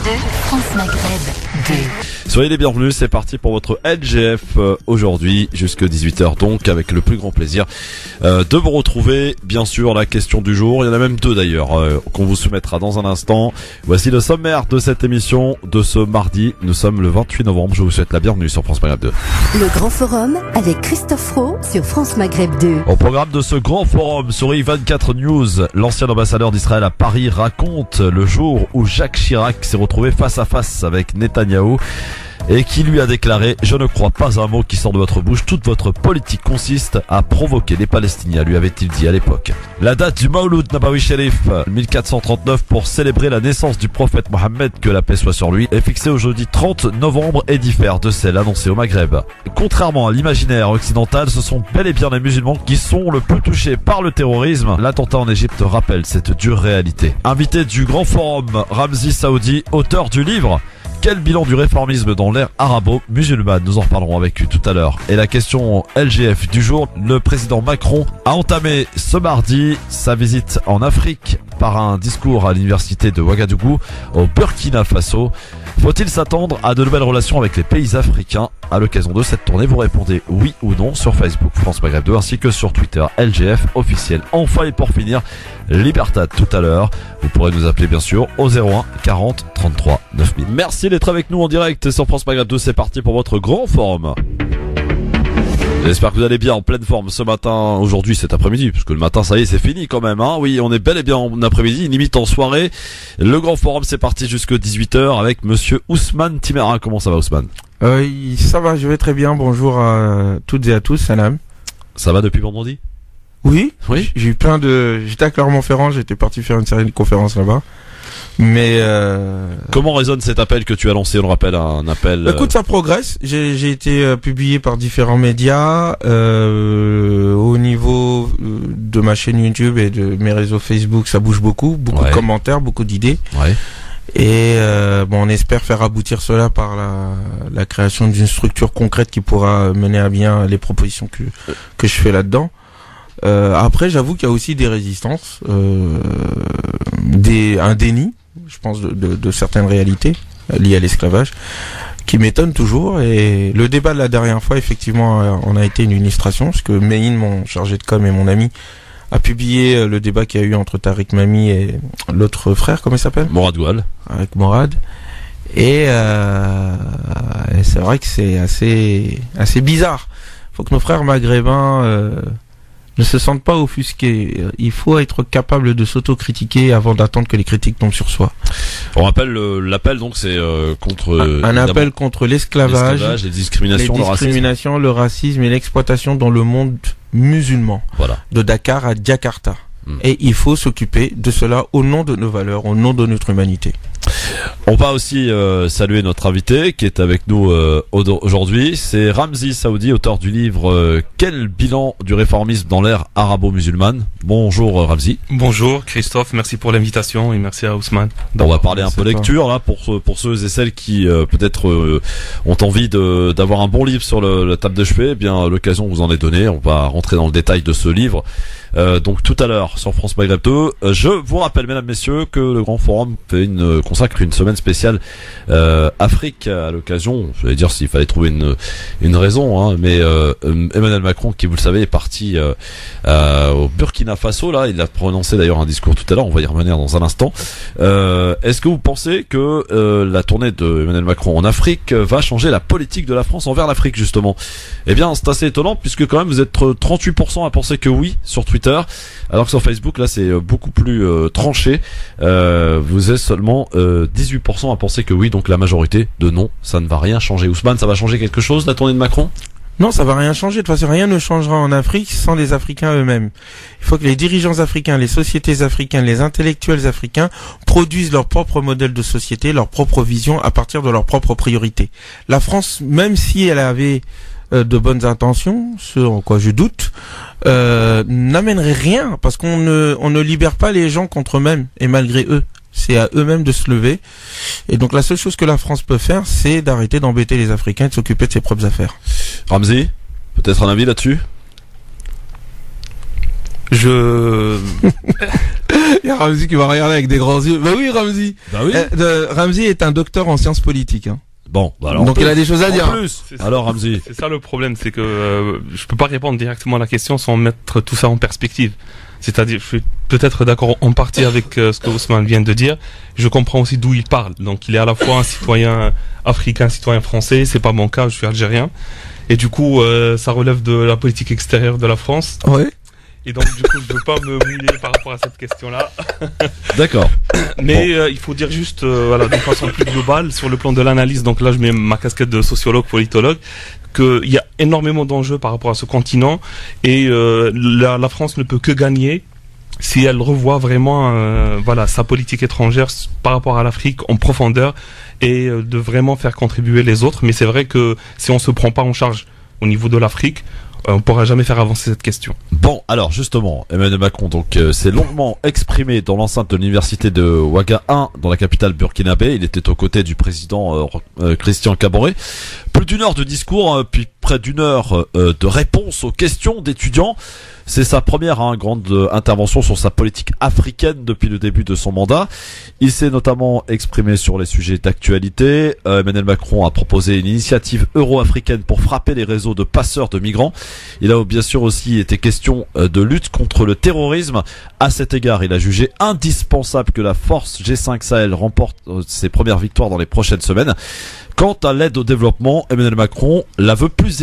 France Maghreb 2. Soyez les bienvenus, c'est parti pour votre LGF aujourd'hui, jusque 18h donc, avec le plus grand plaisir de vous retrouver. Bien sûr, la question du jour, il y en a même deux d'ailleurs, qu'on vous soumettra dans un instant. Voici le sommaire de cette émission de ce mardi. Nous sommes le 28 novembre, je vous souhaite la bienvenue sur France Maghreb 2. Le Grand Forum avec Christophe Roux sur France Maghreb 2. Au programme de ce grand forum sur I24 News, l'ancien ambassadeur d'Israël à Paris raconte le jour où Jacques Chirac s'est retrouvé face à face avec Netanyahou et qui lui a déclaré: je ne crois pas un mot qui sort de votre bouche, toute votre politique consiste à provoquer les Palestiniens, lui avait-il dit à l'époque. La date du Mawlud Nabawi Sharif 1439 pour célébrer la naissance du prophète Mohammed, que la paix soit sur lui, est fixée au jeudi 30 novembre et diffère de celle annoncée au Maghreb. Contrairement à l'imaginaire occidental, ce sont bel et bien les musulmans qui sont le plus touchés par le terrorisme. L'attentat en Égypte rappelle cette dure réalité. Invité du grand forum, Ramzi Saoudi, auteur du livre Quel bilan du réformisme dans l'ère arabo-musulmane? Nous en reparlerons avec lui tout à l'heure. Et la question LGF du jour, le président Macron a entamé ce mardi sa visite en Afrique par un discours à l'université de Ouagadougou au Burkina Faso. Faut-il s'attendre à de nouvelles relations avec les pays africains? À l'occasion de cette tournée, vous répondez oui ou non sur Facebook France Maghreb 2 ainsi que sur Twitter LGF officiel. Enfin et pour finir, Libertad tout à l'heure. Vous pourrez nous appeler bien sûr au 01 40 33 9000. Merci d'être avec nous en direct sur France Maghreb 2. C'est parti pour votre grand forum. J'espère que vous allez bien, en pleine forme ce matin, aujourd'hui, cet après-midi, parce que le matin, ça y est, c'est fini quand même, hein. Oui, on est bel et bien en après-midi, limite en soirée. Le grand forum, c'est parti jusque 18h avec monsieur Ousmane Timera. Comment ça va, Ousmane? Ça va, je vais très bien. Bonjour à toutes et à tous, salam. Ça va depuis vendredi? Oui. Oui. J'étais à Clermont-Ferrand, j'étais parti faire une série de conférences là-bas. Mais comment résonne cet appel que tu as lancé? On le rappelle, un appel. Écoute, ça progresse. J'ai été publié par différents médias au niveau de ma chaîne YouTube et de mes réseaux Facebook. Ça bouge beaucoup de commentaires, beaucoup d'idées. Ouais. Et on espère faire aboutir cela par la création d'une structure concrète qui pourra mener à bien les propositions que je fais là-dedans. Après, j'avoue qu'il y a aussi des résistances, un déni, je pense, de certaines réalités liées à l'esclavage, qui m'étonnent toujours. Et le débat de la dernière fois, effectivement, on a été une illustration, parce que Meïn, mon chargé de com et mon ami, a publié le débat qu'il y a eu entre Tariq Mami et l'autre frère, comment il s'appelle? Morad Goual. Avec Morad. Et c'est vrai que c'est assez bizarre. Faut que nos frères maghrébins ne se sentent pas offusqués. Il faut être capable de s'autocritiquer avant d'attendre que les critiques tombent sur soi. On rappelle l'appel, donc c'est contre un appel contre l'esclavage, les discriminations, le racisme et l'exploitation dans le monde musulman. Voilà. De Dakar à Jakarta. Et il faut s'occuper de cela au nom de nos valeurs, au nom de notre humanité. On va aussi saluer notre invité qui est avec nous aujourd'hui. C'est Ramzi Saoudi, auteur du livre Quel bilan du réformisme dans l'ère arabo-musulmane. Bonjour Ramzi. Bonjour Christophe, merci pour l'invitation et merci à Ousmane. On va parler un peu lecture là pour ceux et celles qui peut-être ont envie d'avoir un bon livre sur la table de chevet. Eh bien, l'occasion vous en est donnée. On va rentrer dans le détail de ce livre. Donc tout à l'heure sur France Maghreb 2. Je vous rappelle, mesdames, messieurs, que le Grand Forum consacre une semaine spéciale Afrique à l'occasion. Je vais dire s'il fallait trouver une raison, hein, mais Emmanuel Macron, qui vous le savez est parti au Burkina Faso. Là, il a prononcé d'ailleurs un discours tout à l'heure. On va y revenir dans un instant. Est-ce que vous pensez que la tournée de Emmanuel Macron en Afrique va changer la politique de la France envers l'Afrique justement? Eh bien, c'est assez étonnant puisque quand même vous êtes 38% à penser que oui sur Twitter. Alors que sur Facebook, là, c'est beaucoup plus tranché. Vous êtes seulement 18% à penser que oui, donc la majorité de non, ça ne va rien changer. Ousmane, ça va changer quelque chose, la tournée de Macron? Non, ça va rien changer. De toute façon, rien ne changera en Afrique sans les Africains eux-mêmes. Il faut que les dirigeants africains, les sociétés africaines, les intellectuels africains produisent leur propre modèle de société, leur propre vision à partir de leurs propres priorités. La France, même si elle avait de bonnes intentions, ce en quoi je doute, n'amènerait rien parce qu'on ne libère pas les gens contre eux-mêmes et malgré eux. C'est à eux-mêmes de se lever. Et donc la seule chose que la France peut faire, c'est d'arrêter d'embêter les Africains et de s'occuper de ses propres affaires. Ramzi, peut-être un avis là-dessus? Il y a Ramzi qui va regarder avec des grands yeux. Bah oui, Ramzi. Bah oui. Ramzi est un docteur en sciences politiques. Hein. Bon, bah alors donc il a des choses à dire. Plus. Alors Ramzi. C'est ça le problème, c'est que je peux pas répondre directement à la question sans mettre tout ça en perspective. C'est-à-dire, je suis peut-être d'accord en partie avec ce que Ousmane vient de dire. Je comprends aussi d'où il parle. Donc, il est à la fois un citoyen africain, un citoyen français. C'est pas mon cas, je suis algérien. Et du coup, ça relève de la politique extérieure de la France. Ouais. Et donc, du coup, je veux pas me mouiller par rapport à cette question-là. D'accord. Mais il faut dire juste, voilà, de façon plus globale, sur le plan de l'analyse. Donc là, je mets ma casquette de sociologue, politologue, qu'il y a énormément d'enjeux par rapport à ce continent, et la France ne peut que gagner si elle revoit vraiment, voilà, sa politique étrangère par rapport à l'Afrique en profondeur, et de vraiment faire contribuer les autres. Mais c'est vrai que si on se prend pas en charge au niveau de l'Afrique, on pourra jamais faire avancer cette question. Bon, alors justement, Emmanuel Macron donc s'est longuement exprimé dans l'enceinte de l'université de Ouaga 1 dans la capitale burkinabé. Il était aux côtés du président Christian Kaboré. Plus d'une heure de discours, puis près d'une heure de réponse aux questions d'étudiants. C'est sa première grande intervention sur sa politique africaine depuis le début de son mandat. Il s'est notamment exprimé sur les sujets d'actualité. Emmanuel Macron a proposé une initiative euro-africaine pour frapper les réseaux de passeurs de migrants. Il a bien sûr aussi été question de lutte contre le terrorisme. À cet égard, il a jugé indispensable que la force G5 Sahel remporte ses premières victoires dans les prochaines semaines. Quant à l'aide au développement, Emmanuel Macron la veut plus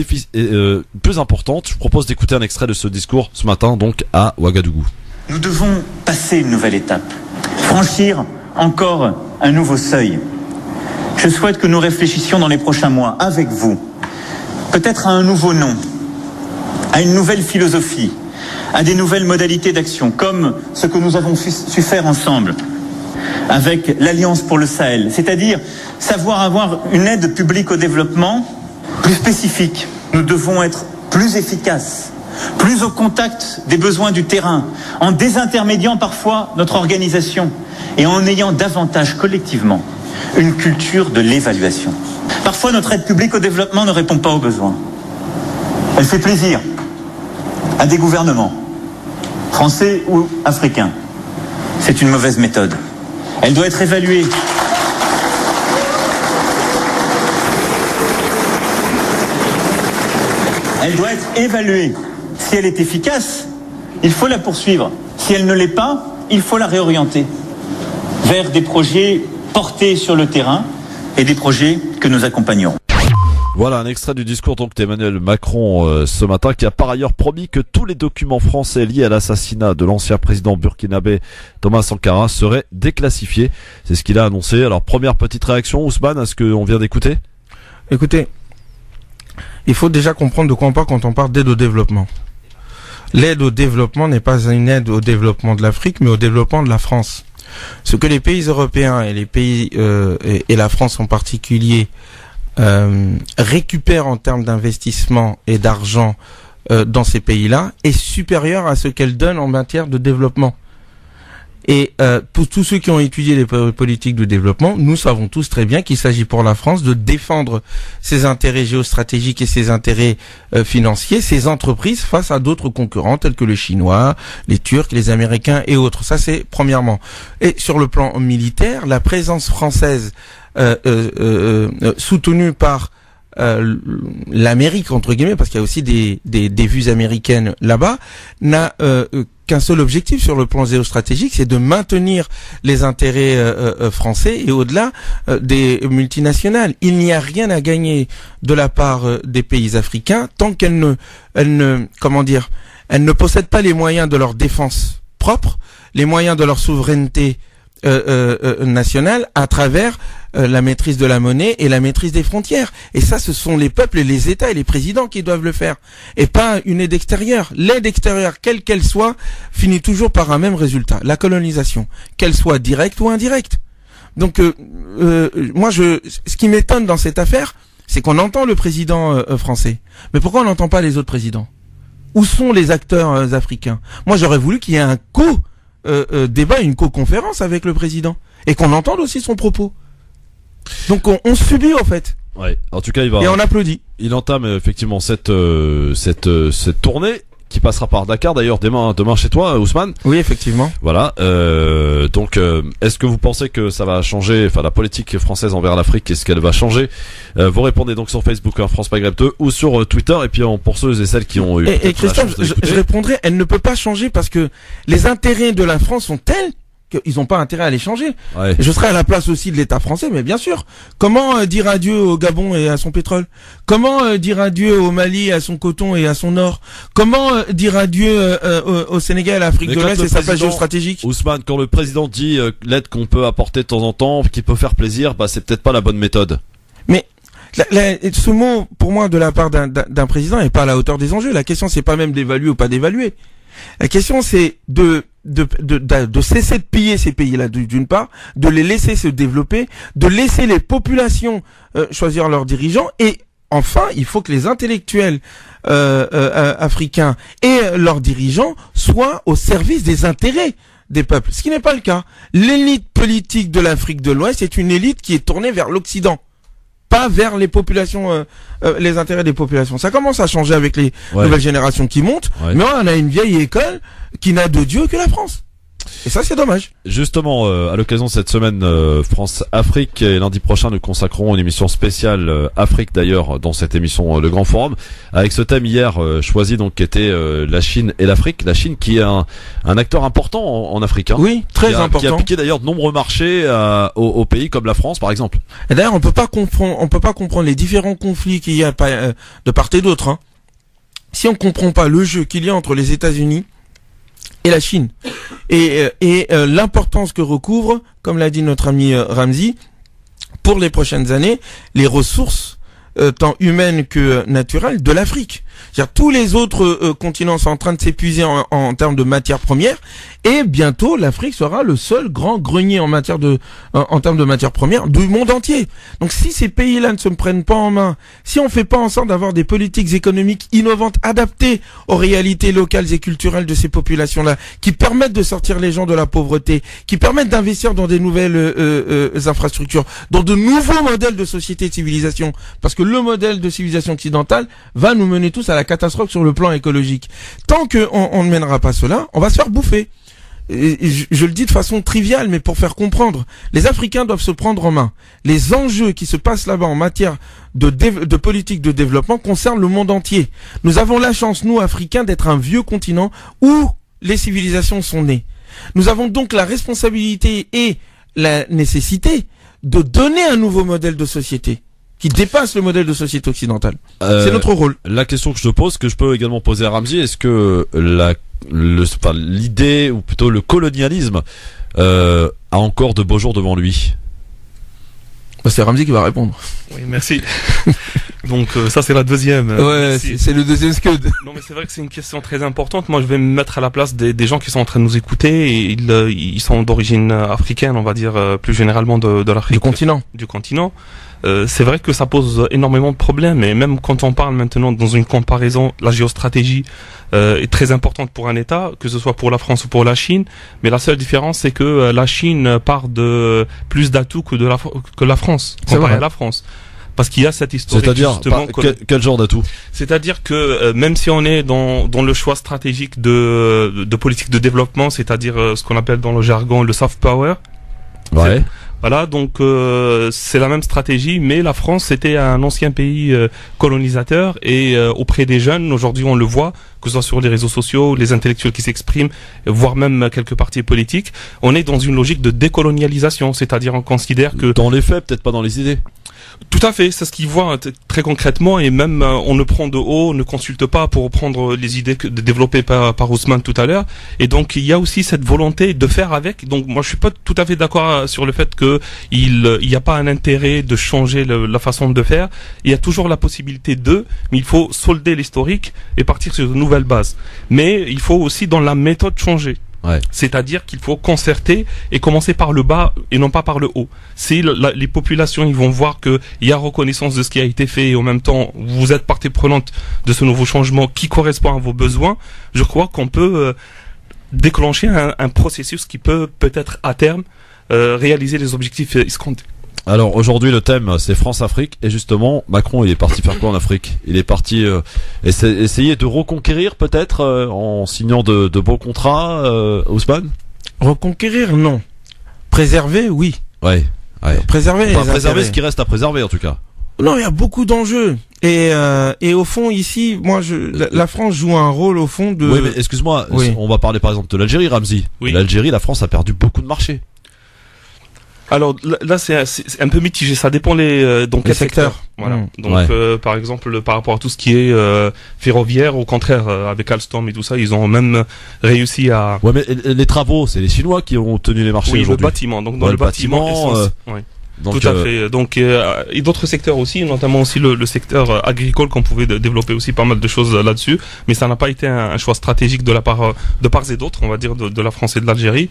importante. Je vous propose d'écouter un extrait de ce discours ce matin, donc à Ouagadougou. Nous devons passer une nouvelle étape, franchir encore un nouveau seuil. Je souhaite que nous réfléchissions dans les prochains mois, avec vous, peut-être à un nouveau nom, à une nouvelle philosophie, à des nouvelles modalités d'action, comme ce que nous avons su faire ensemble avec l'Alliance pour le Sahel, c'est-à-dire savoir avoir une aide publique au développement plus spécifique. Nous devons être plus efficaces, plus au contact des besoins du terrain, en désintermédiant parfois notre organisation et en ayant davantage collectivement une culture de l'évaluation. Parfois, notre aide publique au développement ne répond pas aux besoins. Elle fait plaisir à des gouvernements, français ou africains. C'est une mauvaise méthode. Elle doit être évaluée. Elle doit être évaluée. Si elle est efficace, il faut la poursuivre. Si elle ne l'est pas, il faut la réorienter vers des projets portés sur le terrain et des projets que nous accompagnons. Voilà un extrait du discours donc d'Emmanuel Macron ce matin, qui a par ailleurs promis que tous les documents français liés à l'assassinat de l'ancien président burkinabé Thomas Sankara seraient déclassifiés. C'est ce qu'il a annoncé. Alors première petite réaction, Ousmane, à ce qu'on vient d'écouter. Écoutez, il faut déjà comprendre de quoi on parle quand on parle d'aide au développement. L'aide au développement n'est pas une aide au développement de l'Afrique, mais au développement de la France. Ce que les pays européens et les pays et la France en particulier récupère en termes d'investissement et d'argent dans ces pays-là est supérieur à ce qu'elle donne en matière de développement. Et pour tous ceux qui ont étudié les politiques de développement, nous savons tous très bien qu'il s'agit pour la France de défendre ses intérêts géostratégiques et ses intérêts financiers, ses entreprises face à d'autres concurrents tels que les Chinois, les Turcs, les Américains et autres. Ça, c'est premièrement. Et sur le plan militaire, la présence française soutenue par l'Amérique entre guillemets, parce qu'il y a aussi des vues américaines là-bas, n'a qu'un seul objectif sur le plan géostratégique, c'est de maintenir les intérêts français et au-delà des multinationales. Il n'y a rien à gagner de la part des pays africains tant qu'elles ne possèdent pas les moyens de leur défense propre, les moyens de leur souveraineté nationale à travers la maîtrise de la monnaie et la maîtrise des frontières. Et ça, ce sont les peuples et les États et les présidents qui doivent le faire. Et pas une aide extérieure. L'aide extérieure, quelle qu'elle soit, finit toujours par un même résultat. La colonisation. Qu'elle soit directe ou indirecte. Donc, ce qui m'étonne dans cette affaire, c'est qu'on entend le président français. Mais pourquoi on n'entend pas les autres présidents? Où sont les acteurs africains? Moi, j'aurais voulu qu'il y ait un débat, une co-conférence avec le président. Et qu'on entende aussi son propos. Donc on subit en fait. Ouais. En tout cas, et on applaudit. Il entame effectivement cette tournée. qui passera par Dakar d'ailleurs demain chez toi, Ousmane. Oui, effectivement. Voilà. Donc, est-ce que vous pensez que ça va changer, enfin la politique française envers l'Afrique, est-ce qu'elle va changer? Vous répondez donc sur Facebook, France Maghreb 2, ou sur Twitter, et puis pour ceux et celles qui ont eu. Et Christophe, je répondrai, elle ne peut pas changer parce que les intérêts de la France sont tels qu'ils n'ont pas intérêt à les changer. Ouais. Je serai à la place aussi de l'État français, mais bien sûr. Comment dire adieu au Gabon et à son pétrole? Comment dire adieu au Mali, à son coton et à son or? Comment dire adieu au Sénégal, à l'Afrique de l'Est et sa place géostratégique? Ousmane, quand le président dit l'aide qu'on peut apporter de temps en temps, qui peut faire plaisir, bah c'est peut-être pas la bonne méthode. Mais ce mot, pour moi, de la part d'un président, n'est pas à la hauteur des enjeux. La question, c'est pas même d'évaluer ou pas d'évaluer. La question, c'est de cesser de piller ces pays-là, d'une part, de les laisser se développer, de laisser les populations choisir leurs dirigeants, et enfin, il faut que les intellectuels africains et leurs dirigeants soient au service des intérêts des peuples, ce qui n'est pas le cas. L'élite politique de l'Afrique de l'Ouest est une élite qui est tournée vers l'Occident, pas vers les populations, les intérêts des populations. Ça commence à changer avec les nouvelles générations qui montent, mais on a une vieille école qui n'a de Dieu que la France. Et ça, c'est dommage. Justement, à l'occasion de cette semaine France-Afrique, et lundi prochain, nous consacrerons une émission spéciale Afrique, d'ailleurs, dans cette émission Le Grand Forum, avec ce thème hier choisi, donc, qui était la Chine et l'Afrique. La Chine qui est un acteur important en Afrique. Hein, oui, très important. Qui a piqué d'ailleurs de nombreux marchés aux pays comme la France, par exemple. Et d'ailleurs, on peut pas comprendre les différents conflits qu'il y a de part et d'autre. Hein, si on comprend pas le jeu qu'il y a entre les États-Unis et la Chine, et l'importance que recouvre, comme l'a dit notre ami Ramzi, pour les prochaines années, les ressources tant humaines que naturelles de l'Afrique. C'est-à-dire, tous les autres continents sont en train de s'épuiser en termes de matières premières, et bientôt l'Afrique sera le seul grand grenier en termes de matières premières du monde entier. Donc si ces pays-là ne se prennent pas en main, si on fait pas en sorte d'avoir des politiques économiques innovantes adaptées aux réalités locales et culturelles de ces populations-là, qui permettent de sortir les gens de la pauvreté, qui permettent d'investir dans des nouvelles infrastructures, dans de nouveaux modèles de société et de civilisation, parce que le modèle de civilisation occidentale va nous mener tous à la catastrophe sur le plan écologique. Tant qu'on ne mènera pas cela, on va se faire bouffer. Et je le dis de façon triviale, mais pour faire comprendre, les Africains doivent se prendre en main. Les enjeux qui se passent là-bas en matière de politique de développement concernent le monde entier. Nous avons la chance, nous, Africains, d'être un vieux continent où les civilisations sont nées. Nous avons donc la responsabilité et la nécessité de donner un nouveau modèle de société qui dépasse le modèle de société occidentale. C'est notre rôle. La question que je te pose, que je peux également poser à Ramzi, est-ce que l'idée, ou plutôt le colonialisme, a encore de beaux jours devant lui? C'est Ramzi qui va répondre. Oui, merci. Donc ça c'est la deuxième. Ouais, c'est le deuxième scud. Non mais c'est vrai que c'est une question très importante. Moi je vais me mettre à la place des gens qui sont en train de nous écouter, et ils sont d'origine africaine, on va dire plus généralement de l'Afrique. Du continent. C'est vrai que ça pose énormément de problèmes, et même quand on parle maintenant dans une comparaison, la géostratégie est très importante pour un État, que ce soit pour la France ou pour la Chine, mais la seule différence c'est que la Chine part de plus d'atouts que la France, comparé à la France. Parce qu'il y a cette historique. C'est-à-dire, quel genre d'atout? C'est-à-dire que même si on est dans le choix stratégique de politique de développement, c'est-à-dire ce qu'on appelle dans le jargon le soft power. Ouais. Voilà, donc c'est la même stratégie, mais la France c'était un ancien pays colonisateur, et auprès des jeunes, aujourd'hui on le voit, que ce soit sur les réseaux sociaux, les intellectuels qui s'expriment, voire même quelques partis politiques, on est dans une logique de décolonialisation, c'est-à-dire on considère que... Dans les faits, peut-être pas dans les idées. Tout à fait, c'est ce qu'ils voient très concrètement, et même on ne prend de haut, on ne consulte pas pour reprendre les idées développées par Ousmane tout à l'heure, et donc il y a aussi cette volonté de faire avec. Donc moi je suis pas tout à fait d'accord sur le fait que il y a pas un intérêt de changer la façon de faire. Il y a toujours la possibilité mais il faut solder l'historique et partir sur de nouvelles bases. Mais il faut aussi dans la méthode changer. Ouais. C'est-à-dire qu'il faut concerter et commencer par le bas et non pas par le haut. Si les populations ils vont voir qu'il y a reconnaissance de ce qui a été fait, et en même temps vous êtes partie prenante de ce nouveau changement qui correspond à vos besoins, je crois qu'on peut déclencher un processus qui peut peut-être à terme réaliser les objectifs escomptés. Alors aujourd'hui le thème c'est France-Afrique et justement Macron il est parti faire quoi en Afrique? Il est parti essayer de reconquérir peut-être en signant de beaux contrats, Ousmane? Reconquérir, non. Préserver, oui. Ouais. Préserver ce qui reste à préserver en tout cas. Non, il y a beaucoup d'enjeux. Et au fond, ici, la France joue un rôle au fond de... Oui, mais excuse-moi, on va parler par exemple de l'Algérie, Ramzi. Oui. L'Algérie, la France a perdu beaucoup de marchés. Alors là, c'est un peu mitigé. Ça dépend dans quel secteur. Voilà. Donc, par exemple, par rapport à tout ce qui est ferroviaire, au contraire, avec Alstom et tout ça, ils ont même réussi à. Ouais, mais les travaux, c'est les Chinois qui ont tenu les marchés aujourd'hui. Le bâtiment. Donc dans le bâtiment. Donc, tout à fait. Donc, et d'autres secteurs aussi, notamment aussi le secteur agricole, qu'on pouvait développer aussi pas mal de choses là-dessus. Mais ça n'a pas été un choix stratégique de part et d'autre, on va dire, de la France et de l'Algérie.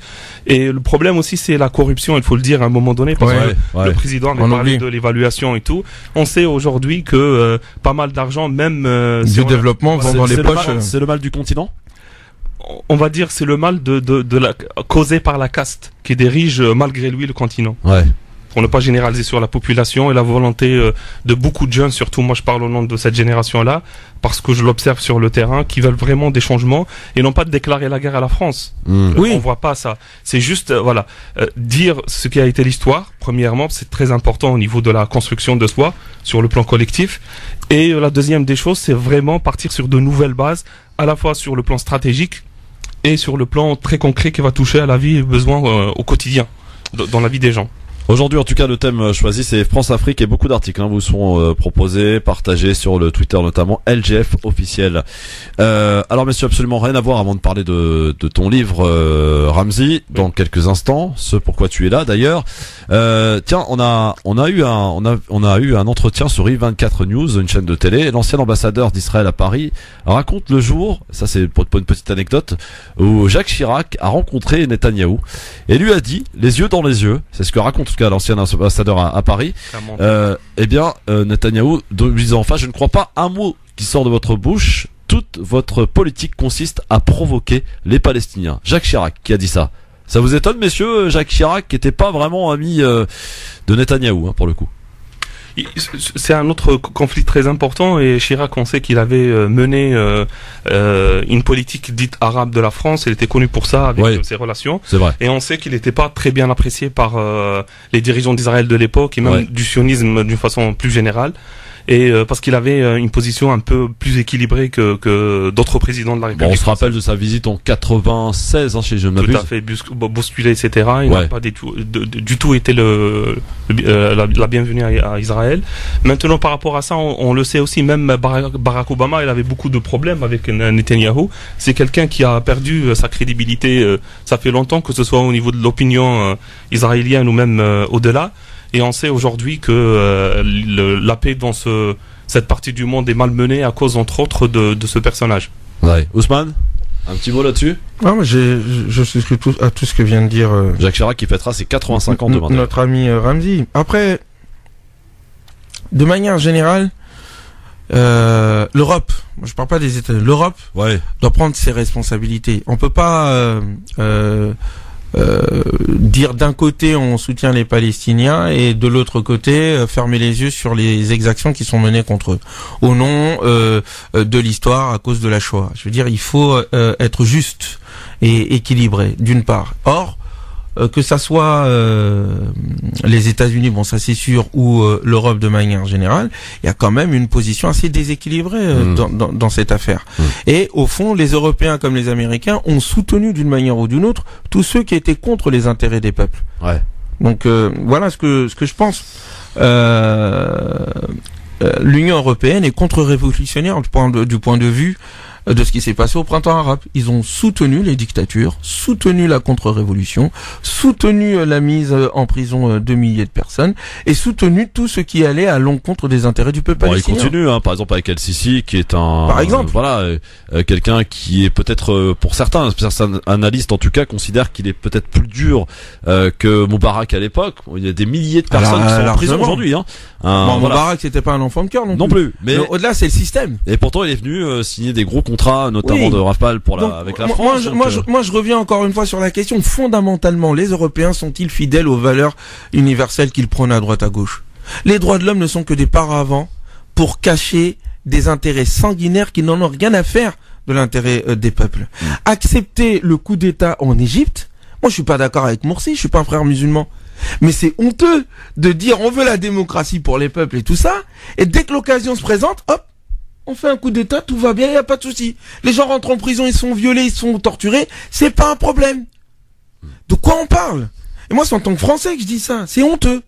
Et le problème aussi, c'est la corruption, il faut le dire à un moment donné, parce que le président avait parlé de l'évaluation et tout. On sait aujourd'hui que pas mal d'argent, même du développement, vont dans les poches. C'est le mal du continent. On va dire, c'est le mal causé par la caste qui dirige malgré lui le continent. Ouais. Pour ne pas généraliser sur la population et la volonté de beaucoup de jeunes, surtout moi je parle au nom de cette génération-là, parce que je l'observe sur le terrain, qui veulent vraiment des changements et non pas de déclarer la guerre à la France. On voit pas ça. C'est juste dire ce qui a été l'histoire. Premièrement, c'est très important au niveau de la construction de soi sur le plan collectif. Et la deuxième des choses, c'est vraiment partir sur de nouvelles bases, à la fois sur le plan stratégique et sur le plan très concret qui va toucher à la vie et besoins au quotidien, dans la vie des gens. Aujourd'hui, en tout cas, le thème choisi, c'est France-Afrique et beaucoup d'articles vous seront proposés, partagés sur le Twitter, notamment LGF officiel. Alors, messieurs, absolument rien à voir avant de parler de ton livre, Ramzi, dans quelques instants. Ce pourquoi tu es là, d'ailleurs. Tiens, on a eu un entretien sur I24 News, une chaîne de télé. L'ancien ambassadeur d'Israël à Paris raconte le jour, ça c'est pour une petite anecdote, où Jacques Chirac a rencontré Netanyahou et lui a dit, les yeux dans les yeux, c'est ce que raconte l'ancien ambassadeur à Paris, Netanyahou lui disant enfin, je ne crois pas un mot qui sort de votre bouche, toute votre politique consiste à provoquer les Palestiniens. Jacques Chirac qui a dit ça. Ça vous étonne, messieurs? Jacques Chirac qui n'était pas vraiment ami de Netanyahou, pour le coup. C'est un autre conflit très important et Chirac, on sait qu'il avait mené une politique dite arabe de la France. Il était connu pour ça avec ses relations. C'est vrai. Et on sait qu'il n'était pas très bien apprécié par les dirigeants d'Israël de l'époque et même du sionisme d'une façon plus générale. Et parce qu'il avait une position un peu plus équilibrée que d'autres présidents de la République. On se rappelle de sa visite en 96, chez Je ne m'abuse. Tout à fait, bousculé, etc. Il n'a pas du tout été la bienvenue à Israël. Maintenant, par rapport à ça, on le sait aussi, même Barack Obama, il avait beaucoup de problèmes avec Netanyahou. C'est quelqu'un qui a perdu sa crédibilité. Ça fait longtemps, que ce soit au niveau de l'opinion israélienne ou même au-delà. Et on sait aujourd'hui que la paix dans cette partie du monde est malmenée à cause, entre autres, de ce personnage. Ouais. Ousmane, un petit mot là-dessus? Non, mais je souscris à tout ce que vient de dire Jacques Chirac, qui fêtera ses 85 ans demain. Notre ami Ramzi. Après, de manière générale, l'Europe, je parle pas des États-Unis, l'Europe doit prendre ses responsabilités. On peut pas dire d'un côté on soutient les Palestiniens et de l'autre côté fermer les yeux sur les exactions qui sont menées contre eux au nom de l'histoire à cause de la Shoah. Je veux dire, il faut être juste et équilibré d'une part. Or, que ça soit les États-Unis, bon ça c'est sûr, ou l'Europe de manière générale, il y a quand même une position assez déséquilibrée dans cette affaire. Et au fond, les Européens comme les Américains ont soutenu d'une manière ou d'une autre tous ceux qui étaient contre les intérêts des peuples. Donc voilà ce que je pense. L'Union européenne est contre-révolutionnaire du point de vue de ce qui s'est passé au printemps arabe. Ils ont soutenu les dictatures, soutenu la contre-révolution, soutenu la mise en prison de milliers de personnes et soutenu tout ce qui allait à l'encontre des intérêts du peuple palestinien. Il continue, par exemple avec El-Sisi, qui est quelqu'un qui est peut-être, pour certains analystes en tout cas, considère qu'il est peut-être plus dur que Moubarak à l'époque. Il y a des milliers de personnes qui sont en prison aujourd'hui. Moubarak, c'était pas un enfant de cœur non plus. Mais au-delà, c'est le système. Et pourtant, il est venu signer des gros contrat, notamment Oui. de Rafale Donc, avec la moi, France. moi, je reviens encore une fois sur la question. Fondamentalement, les Européens sont-ils fidèles aux valeurs universelles qu'ils prônent à droite à gauche? Les droits de l'homme ne sont que des paravents pour cacher des intérêts sanguinaires qui n'en ont rien à faire de l'intérêt des peuples. Accepter le coup d'État en Égypte, moi je suis pas d'accord avec Morsi, je suis pas un frère musulman. Mais c'est honteux de dire on veut la démocratie pour les peuples et tout ça, et dès que l'occasion se présente, hop, on fait un coup d'État, tout va bien, il n'y a pas de souci. Les gens rentrent en prison, ils sont violés, ils sont torturés, c'est pas un problème. De quoi on parle? Et moi c'est en tant que Français que je dis ça, c'est honteux.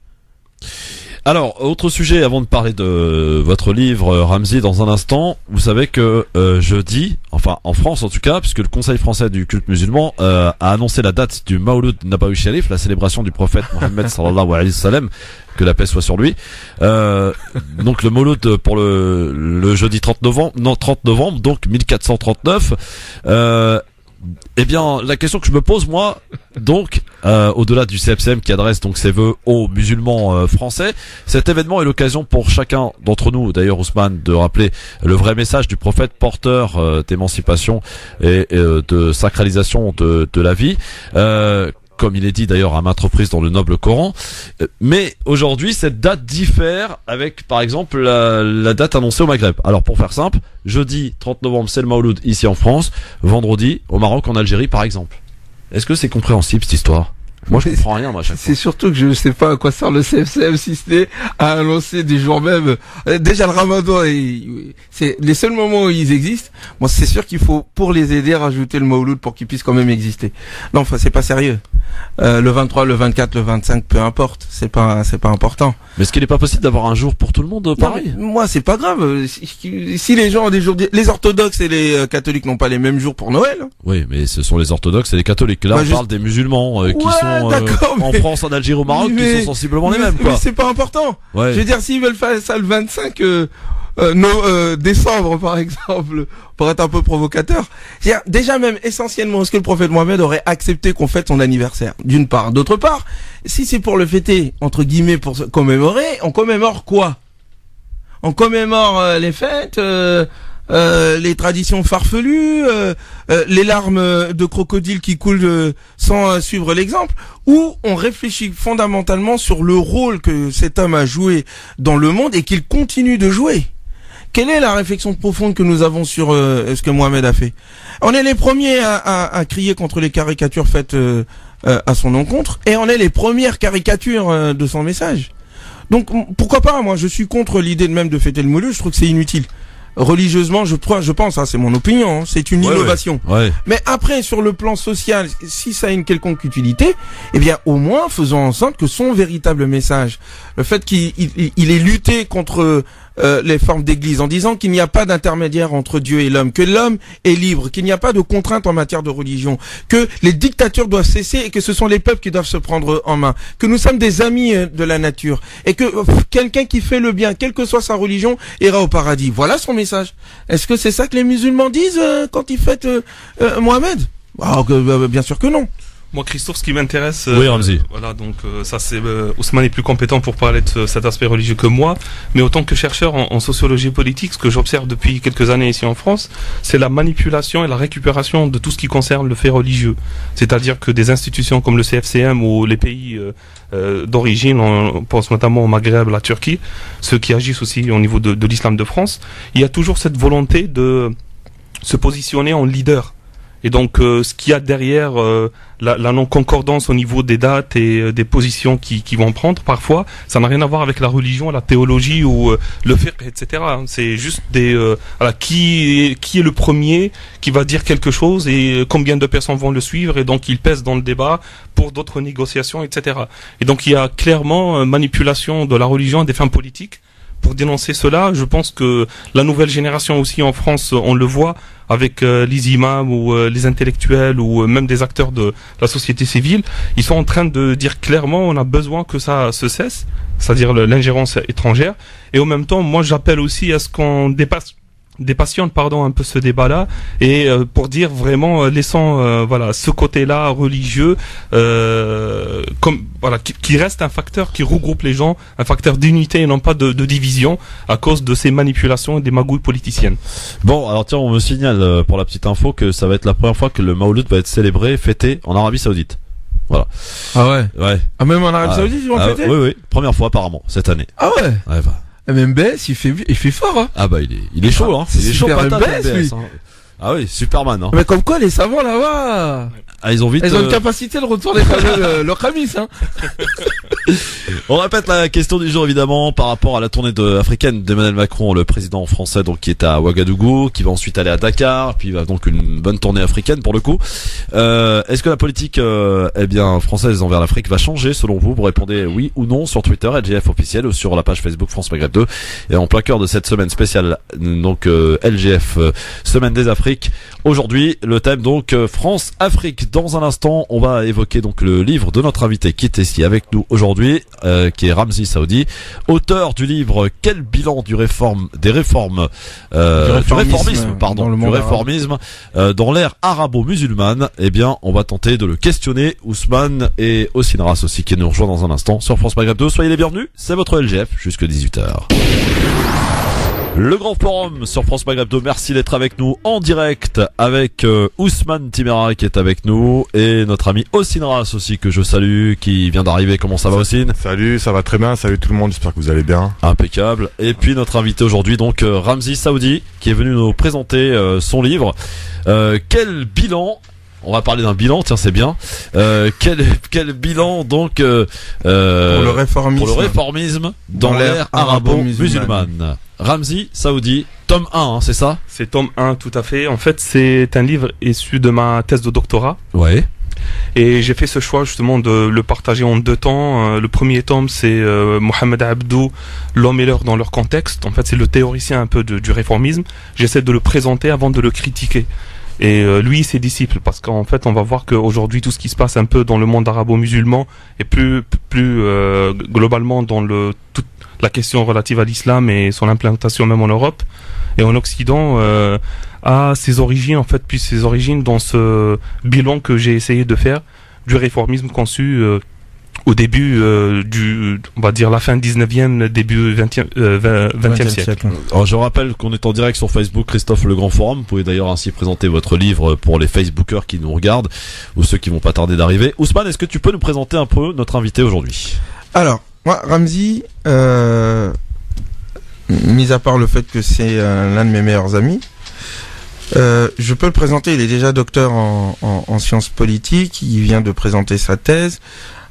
Alors, autre sujet avant de parler de votre livre, Ramzy, dans un instant. Vous savez que jeudi, enfin en France en tout cas, puisque le Conseil français du culte musulman a annoncé la date du Mawlud Nabawi Sharif, la célébration du prophète Mohammed sallallahu alayhi wa sallam, que la paix soit sur lui. Donc le Mawlud pour le jeudi 30 novembre, donc 1439. Eh bien, la question que je me pose, moi, donc, au-delà du CFCM qui adresse donc ses vœux aux musulmans français, cet événement est l'occasion pour chacun d'entre nous, d'ailleurs Ousmane, de rappeler le vrai message du prophète porteur d'émancipation et de sacralisation de la vie. Comme il est dit d'ailleurs à maintes reprises dans le noble Coran. Mais aujourd'hui, cette date diffère avec, par exemple, la date annoncée au Maghreb. Alors, pour faire simple, jeudi 30 novembre, c'est le Mawlud ici en France. Vendredi, au Maroc, en Algérie, par exemple. Est-ce que c'est compréhensible, cette histoire? Moi, je comprends rien, moi, à chaque fois. C'est surtout que je ne sais pas à quoi sert le CFCM si ce n'est à annoncer des jours même. Déjà, le Ramadan, c'est les seuls moments où ils existent. Moi, c'est sûr qu'il faut, pour les aider, rajouter le Mawlud pour qu'ils puissent quand même exister. Non, enfin, c'est pas sérieux. Le 23, le 24, le 25, peu importe. C'est pas important. Mais est-ce qu'il n'est pas possible d'avoir un jour pour tout le monde pareil? Non, moi, c'est pas grave. Si les gens ont des jours, les orthodoxes et les catholiques n'ont pas les mêmes jours pour Noël. Oui, mais ce sont les orthodoxes et les catholiques. Là, on parle des musulmans qui sont en France, en Algérie, au Maroc, qui sont sensiblement les mêmes, quoi. Mais c'est pas important. Ouais. Je veux dire, s'ils veulent faire ça le 25 décembre, par exemple, pour être un peu provocateur. Déjà même, essentiellement, est-ce que le prophète Mohammed aurait accepté qu'on fête son anniversaire? D'une part. D'autre part, si c'est pour le fêter, entre guillemets, pour se commémorer, on commémore quoi? On commémore les fêtes, les traditions farfelues, les larmes de crocodile qui coulent sans suivre l'exemple, ou on réfléchit fondamentalement sur le rôle que cet homme a joué dans le monde et qu'il continue de jouer. Quelle est la réflexion profonde que nous avons sur ce que Mohamed a fait? On est les premiers à crier contre les caricatures faites à son encontre, et on est les premières caricatures de son message. Donc pourquoi pas? Moi, je suis contre l'idée de même de fêter le Mawlud. Je trouve que c'est inutile. Religieusement, je pense, hein, c'est mon opinion, hein, c'est une innovation. Ouais. Mais après, sur le plan social, si ça a une quelconque utilité, eh bien, au moins, faisons en sorte que son véritable message, le fait qu'il ait lutté contre les formes d'église, en disant qu'il n'y a pas d'intermédiaire entre Dieu et l'homme, que l'homme est libre, qu'il n'y a pas de contraintes en matière de religion, que les dictatures doivent cesser et que ce sont les peuples qui doivent se prendre en main, que nous sommes des amis de la nature et que quelqu'un qui fait le bien, quelle que soit sa religion, ira au paradis. Voilà son message. Est-ce que c'est ça que les musulmans disent quand ils fêtent Mohamed? Bien sûr que non. Moi, Christophe, ce qui m'intéresse, oui, Ramzy. voilà, donc ça c'est Ousmane est plus compétent pour parler de cet aspect religieux que moi, mais autant que chercheur en sociologie politique, ce que j'observe depuis quelques années ici en France, c'est la manipulation et la récupération de tout ce qui concerne le fait religieux. C'est-à-dire que des institutions comme le CFCM ou les pays d'origine, on pense notamment au Maghreb, la Turquie, ceux qui agissent aussi au niveau de l'islam de France, il y a toujours cette volonté de se positionner en leader. Et donc, ce qu'il y a derrière la non-concordance au niveau des dates et des positions qui vont prendre, parfois, ça n'a rien à voir avec la religion, la théologie ou le fiqh, etc. C'est juste voilà, qui est le premier qui va dire quelque chose et combien de personnes vont le suivre, et donc il pèse dans le débat pour d'autres négociations, etc. Et donc, il y a clairement manipulation de la religion à des fins politiques. Pour dénoncer cela, je pense que la nouvelle génération aussi en France, on le voit avec les imams ou les intellectuels ou même des acteurs de la société civile, ils sont en train de dire clairement on a besoin que ça se cesse, c'est-à-dire l'ingérence étrangère. Et en même temps, moi j'appelle aussi à ce qu'on dépasse un peu ce débat-là et pour dire vraiment laissons voilà ce côté-là religieux comme voilà qui reste un facteur qui regroupe les gens, un facteur d'unité et non pas de division à cause de ces manipulations et des magouilles politiciennes. Bon, alors tiens, on me signale pour la petite info que ça va être la première fois que le Mawlud va être célébré, fêté en Arabie Saoudite. Voilà. Ah ouais. Ouais. Ah même en Arabie Saoudite ils vont fêter. Oui, première fois apparemment cette année. Ah ouais. Ouais, bah. MBS, il fait fort, hein. Ah bah il est chaud, hein. Il est chaud super patate, MBS, lui. hein. Ah oui, Superman, hein. Mais comme quoi, les savants, là-bas, Ah, ils ont vite. ils ont une capacité de retourner leur Khamis, hein. On répète la question du jour évidemment par rapport à la tournée africaine d'Emmanuel Macron, le président français donc qui est à Ouagadougou, qui va ensuite aller à Dakar, puis il va donc une bonne tournée africaine pour le coup. Est-ce que la politique française envers l'Afrique va changer selon vous? Vous répondez oui ou non sur Twitter LGF officiel ou sur la page Facebook France Maghreb 2. Et en plein cœur de cette semaine spéciale donc LGF semaine des Afriques. Aujourd'hui le thème donc France-Afrique. Dans un instant on va évoquer donc le livre de notre invité qui est ici avec nous aujourd'hui, qui est Ramzi Saoudi, auteur du livre Quel bilan du réformisme dans l'ère arabo-musulmane. Eh bien, on va tenter de le questionner. Ousmane et Osinras aussi qui nous rejoint dans un instant sur France Maghreb 2. Soyez les bienvenus. C'est votre LGF jusque 18h. Le grand forum sur France Maghreb 2, merci d'être avec nous en direct avec Ousmane Timera qui est avec nous et notre ami Osinras aussi que je salue qui vient d'arriver. Comment ça va Osin? Salut, ça va très bien, salut tout le monde, j'espère que vous allez bien. Impeccable. Et puis notre invité aujourd'hui donc Ramzi Saoudi qui est venu nous présenter son livre. Quel bilan? On va parler d'un bilan, tiens c'est bien. Quel bilan donc pour le réformisme dans l'ère arabo-musulmane. Ramzi Saoudi, tome 1, hein, c'est ça? C'est tome 1 tout à fait. En fait, c'est un livre issu de ma thèse de doctorat. Ouais. Et j'ai fait ce choix justement de le partager en deux temps. Le premier tome, c'est Mohamed Abdou, l'homme et l'heure dans leur contexte. En fait, c'est le théoricien un peu du réformisme. J'essaie de le présenter avant de le critiquer. Et lui, ses disciples, parce qu'en fait, on va voir qu'aujourd'hui, tout ce qui se passe un peu dans le monde arabo-musulman et plus globalement dans toute la question relative à l'islam et son implantation même en Europe et en Occident a ses origines, en fait, puis ses origines dans ce bilan que j'ai essayé de faire du réformisme conçu au début on va dire la fin 19e, début 20e siècle. Alors je rappelle qu'on est en direct sur Facebook, Christophe Le Grand Forum. Vous pouvez d'ailleurs ainsi présenter votre livre pour les Facebookers qui nous regardent ou ceux qui vont pas tarder d'arriver. Ousmane, est-ce que tu peux nous présenter un peu notre invité aujourd'hui? Alors, moi, Ramzi, mis à part le fait que c'est l'un de mes meilleurs amis, je peux le présenter. Il est déjà docteur en sciences politiques. Il vient de présenter sa thèse.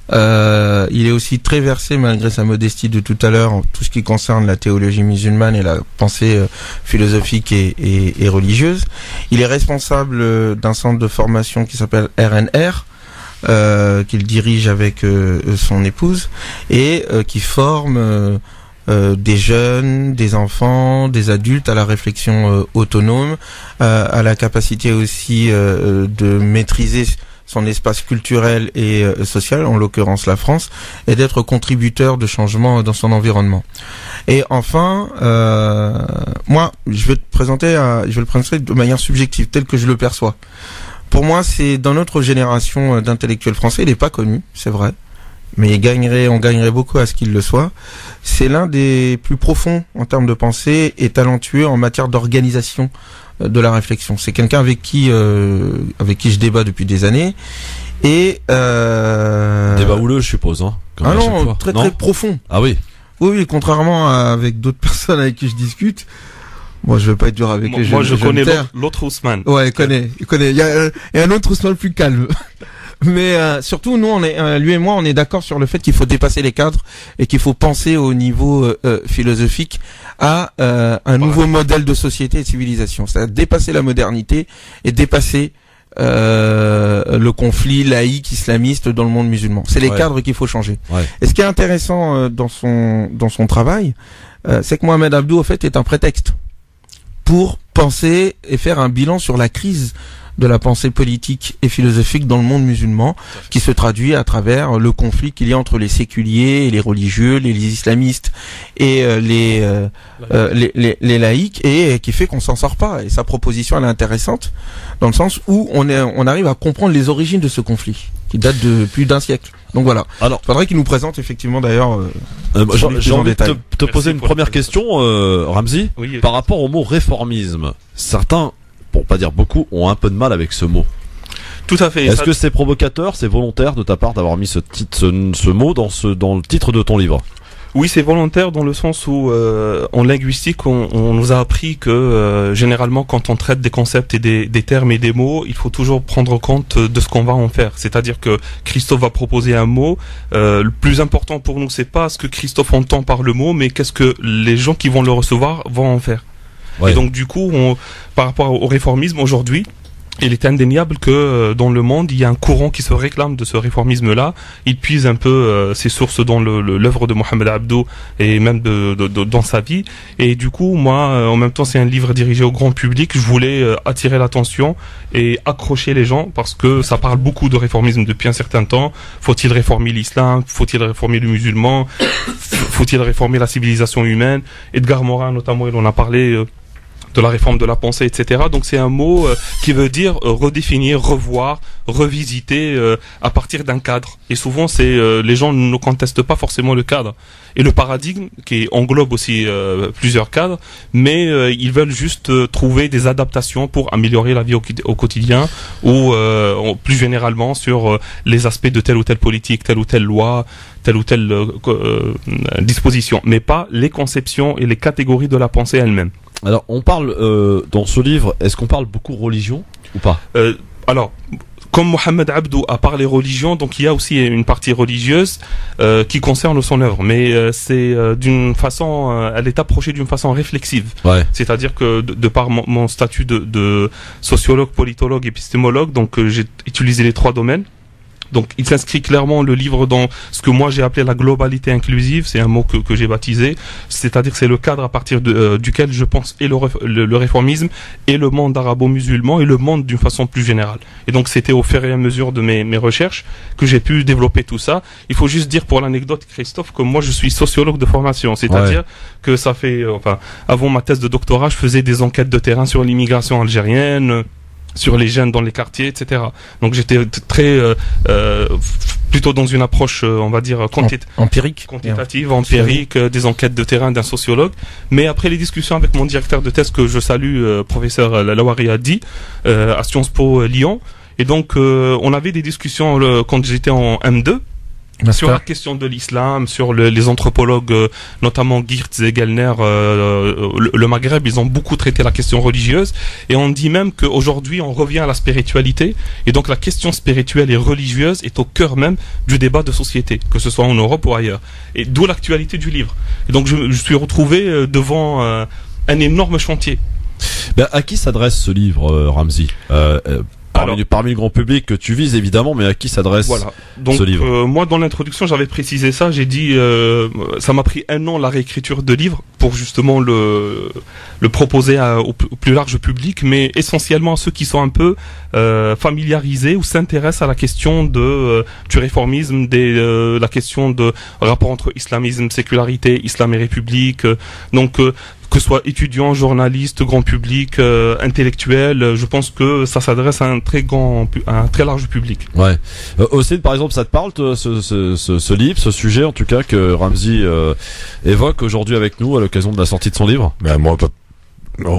Il est aussi très versé, malgré sa modestie de tout à l'heure, en tout ce qui concerne la théologie musulmane et la pensée philosophique et religieuse. Il est responsable d'un centre de formation qui s'appelle RNR, qu'il dirige avec son épouse et qui forme des jeunes, des enfants, des adultes à la réflexion autonome, à la capacité aussi de maîtriser son espace culturel et social, en l'occurrence la France, et d'être contributeur de changement dans son environnement. Et enfin, moi, je vais le présenter de manière subjective, telle que je le perçois. Pour moi, c'est dans notre génération d'intellectuels français, il n'est pas connu, c'est vrai, mais on gagnerait beaucoup à ce qu'il le soit. C'est l'un des plus profonds en termes de pensée et talentueux en matière d'organisation de la réflexion. C'est quelqu'un avec qui je débat depuis des années et débat houleux, je suppose, hein. Ah non, très profond. Ah oui. Oui, contrairement avec d'autres personnes avec qui je discute. Moi, je vais pas être dur avec les jeunes. Moi, je connais l'autre Ousmane. Ouais, il connaît. Il y a un autre Ousmane plus calme. Mais surtout, nous, lui et moi, on est d'accord sur le fait qu'il faut dépasser les cadres et qu'il faut penser au niveau philosophique à un nouveau modèle de société et de civilisation. C'est-à-dire dépasser la modernité et dépasser le conflit laïque islamiste dans le monde musulman. C'est les cadres qu'il faut changer. Ouais. Et ce qui est intéressant dans son travail, c'est que Mohamed Abdou, en fait, est un prétexte pour penser et faire un bilan sur la crise de la pensée politique et philosophique dans le monde musulman, qui se traduit à travers le conflit qu'il y a entre les séculiers et les religieux, les islamistes et les laïcs, et qui fait qu'on s'en sort pas. Et sa proposition, elle est intéressante dans le sens où on arrive à comprendre les origines de ce conflit qui date de plus d'un siècle. Donc voilà. Alors, faudrait qu'il nous présente effectivement d'ailleurs. J'ai envie de te poser une première question, Ramzi, oui, par rapport au mot réformisme. Certains, pour pas dire beaucoup, ont un peu de mal avec ce mot. Tout à fait. Est-ce que c'est provocateur, c'est volontaire de ta part d'avoir mis ce mot dans le titre de ton livre? Oui, c'est volontaire dans le sens où en linguistique, on nous a appris que généralement quand on traite des concepts et des termes et des mots, il faut toujours prendre compte de ce qu'on va en faire. C'est-à-dire que Christophe va proposer un mot. Le plus important pour nous, c'est pas ce que Christophe entend par le mot, mais qu'est-ce que les gens qui vont le recevoir vont en faire. Ouais. Et donc du coup, par rapport au réformisme aujourd'hui, il est indéniable que dans le monde, il y a un courant qui se réclame de ce réformisme-là. Il puise un peu ses sources dans l'œuvre de Mohamed Abdou et même dans sa vie. Et du coup, moi, en même temps, c'est un livre dirigé au grand public. Je voulais attirer l'attention et accrocher les gens parce que ça parle beaucoup de réformisme depuis un certain temps. Faut-il réformer l'islam? Faut-il réformer le musulman? Faut-il réformer la civilisation humaine? Edgar Morin, notamment, il en a parlé de la réforme de la pensée, etc. Donc c'est un mot qui veut dire redéfinir, revoir, revisiter à partir d'un cadre. Et souvent, les gens ne contestent pas forcément le cadre et le paradigme qui englobe aussi plusieurs cadres, mais ils veulent juste trouver des adaptations pour améliorer la vie au quotidien ou plus généralement sur les aspects de telle ou telle politique, telle ou telle loi, telle ou telle disposition, mais pas les conceptions et les catégories de la pensée elle-même. Alors, on parle dans ce livre, est-ce qu'on parle beaucoup religion ou pas? Alors, comme Mohamed Abdou a parlé religion, donc il y a aussi une partie religieuse qui concerne son œuvre, mais c'est d'une façon, elle est approchée d'une façon réflexive. Ouais. C'est-à-dire que de par mon statut de sociologue, politologue, épistémologue, donc j'ai utilisé les trois domaines. Donc, il s'inscrit clairement le livre dans ce que moi j'ai appelé la globalité inclusive. C'est un mot que j'ai baptisé. C'est-à-dire que c'est le cadre à partir duquel je pense et le réformisme et le monde arabo-musulman et le monde d'une façon plus générale. Et donc, c'était au fur et à mesure de mes recherches que j'ai pu développer tout ça. Il faut juste dire pour l'anecdote, Christophe, que moi je suis sociologue de formation. C'est-à-dire que ça fait, avant ma thèse de doctorat, je faisais des enquêtes de terrain sur l'immigration algérienne, sur les jeunes dans les quartiers, etc. Donc j'étais très plutôt dans une approche, on va dire, quantitative, empirique, des enquêtes de terrain d'un sociologue. Mais après les discussions avec mon directeur de thèse, que je salue, professeur Lawari Hadi, à Sciences Po Lyon, et donc on avait des discussions quand j'étais en M2, sur la question de l'islam, sur les anthropologues, notamment Geertz et Gellner, le Maghreb, ils ont beaucoup traité la question religieuse, et on dit même qu'aujourd'hui on revient à la spiritualité, et donc la question spirituelle et religieuse est au cœur même du débat de société, que ce soit en Europe ou ailleurs, et d'où l'actualité du livre. Et donc je suis retrouvé devant un énorme chantier. Ben, à qui s'adresse ce livre, Ramzi? Parmi le grand public que tu vises évidemment, mais à qui s'adresse ce livre? Moi, dans l'introduction, j'avais précisé ça. J'ai dit, ça m'a pris 1 an la réécriture de livre pour justement le proposer au plus large public, mais essentiellement à ceux qui sont un peu familiarisés ou s'intéressent à la question du réformisme, la question de rapport entre islamisme, sécularité, islam et république. Donc que ce soit étudiants, journalistes, grand public, intellectuels, je pense que ça s'adresse à un très large public. Ouais. Aussi, par exemple, ça te parle ce livre, ce sujet en tout cas que Ramzi évoque aujourd'hui avec nous à l'occasion de la sortie de son livre? Ben, moi,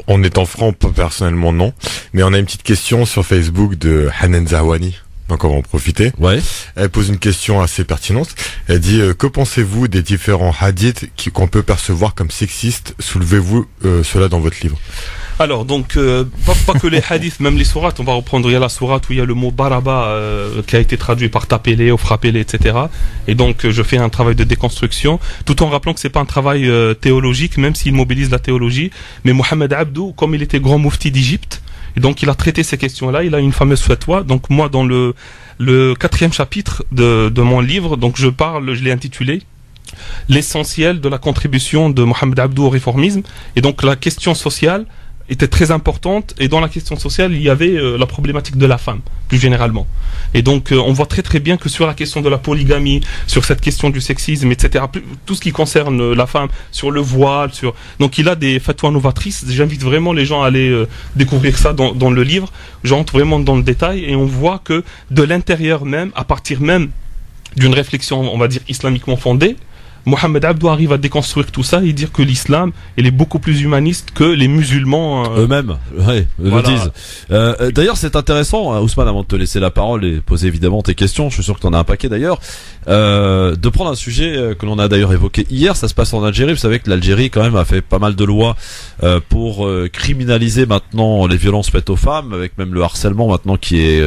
en étant franc, personnellement non, mais on a une petite question sur Facebook de Hanan Zahwani. Donc on va en profiter. Ouais. Elle pose une question assez pertinente. Elle dit que pensez-vous des différents hadiths qu'on peut percevoir comme sexistes? Soulevez-vous cela dans votre livre. Alors donc pas que les hadiths, même les sourates. On va reprendre, il y a la sourate où il y a le mot baraba qui a été traduit par taper-les ou frapper-les, etc. Et donc je fais un travail de déconstruction, tout en rappelant que c'est pas un travail théologique, même s'il mobilise la théologie. Mais Mohamed Abdou, comme il était grand moufti d'Égypte, et donc il a traité ces questions-là, il a une fameuse fatwa. Donc moi, dans le 4e chapitre de mon livre, donc je l'ai intitulé l'essentiel de la contribution de Mohamed Abdou au réformisme, et donc la question sociale était très importante, et dans la question sociale, il y avait la problématique de la femme, plus généralement. Et donc, on voit très très bien que sur la question de la polygamie, sur cette question du sexisme, etc., tout ce qui concerne la femme, sur le voile, donc il a des fatwas novatrices. J'invite vraiment les gens à aller découvrir ça dans le livre. J'entre vraiment dans le détail, et on voit que de l'intérieur même, à partir même d'une réflexion, on va dire, islamiquement fondée, Mohamed Abdou arrive à déconstruire tout ça et dire que l'islam, il est beaucoup plus humaniste que les musulmans eux-mêmes, le disent. D'ailleurs, c'est intéressant, Ousmane, avant de te laisser la parole et poser évidemment tes questions, je suis sûr que tu en as un paquet d'ailleurs, de prendre un sujet que l'on a d'ailleurs évoqué hier. Ça se passe en Algérie. Vous savez que l'Algérie quand même a fait pas mal de lois pour criminaliser maintenant les violences faites aux femmes, avec même le harcèlement maintenant qui est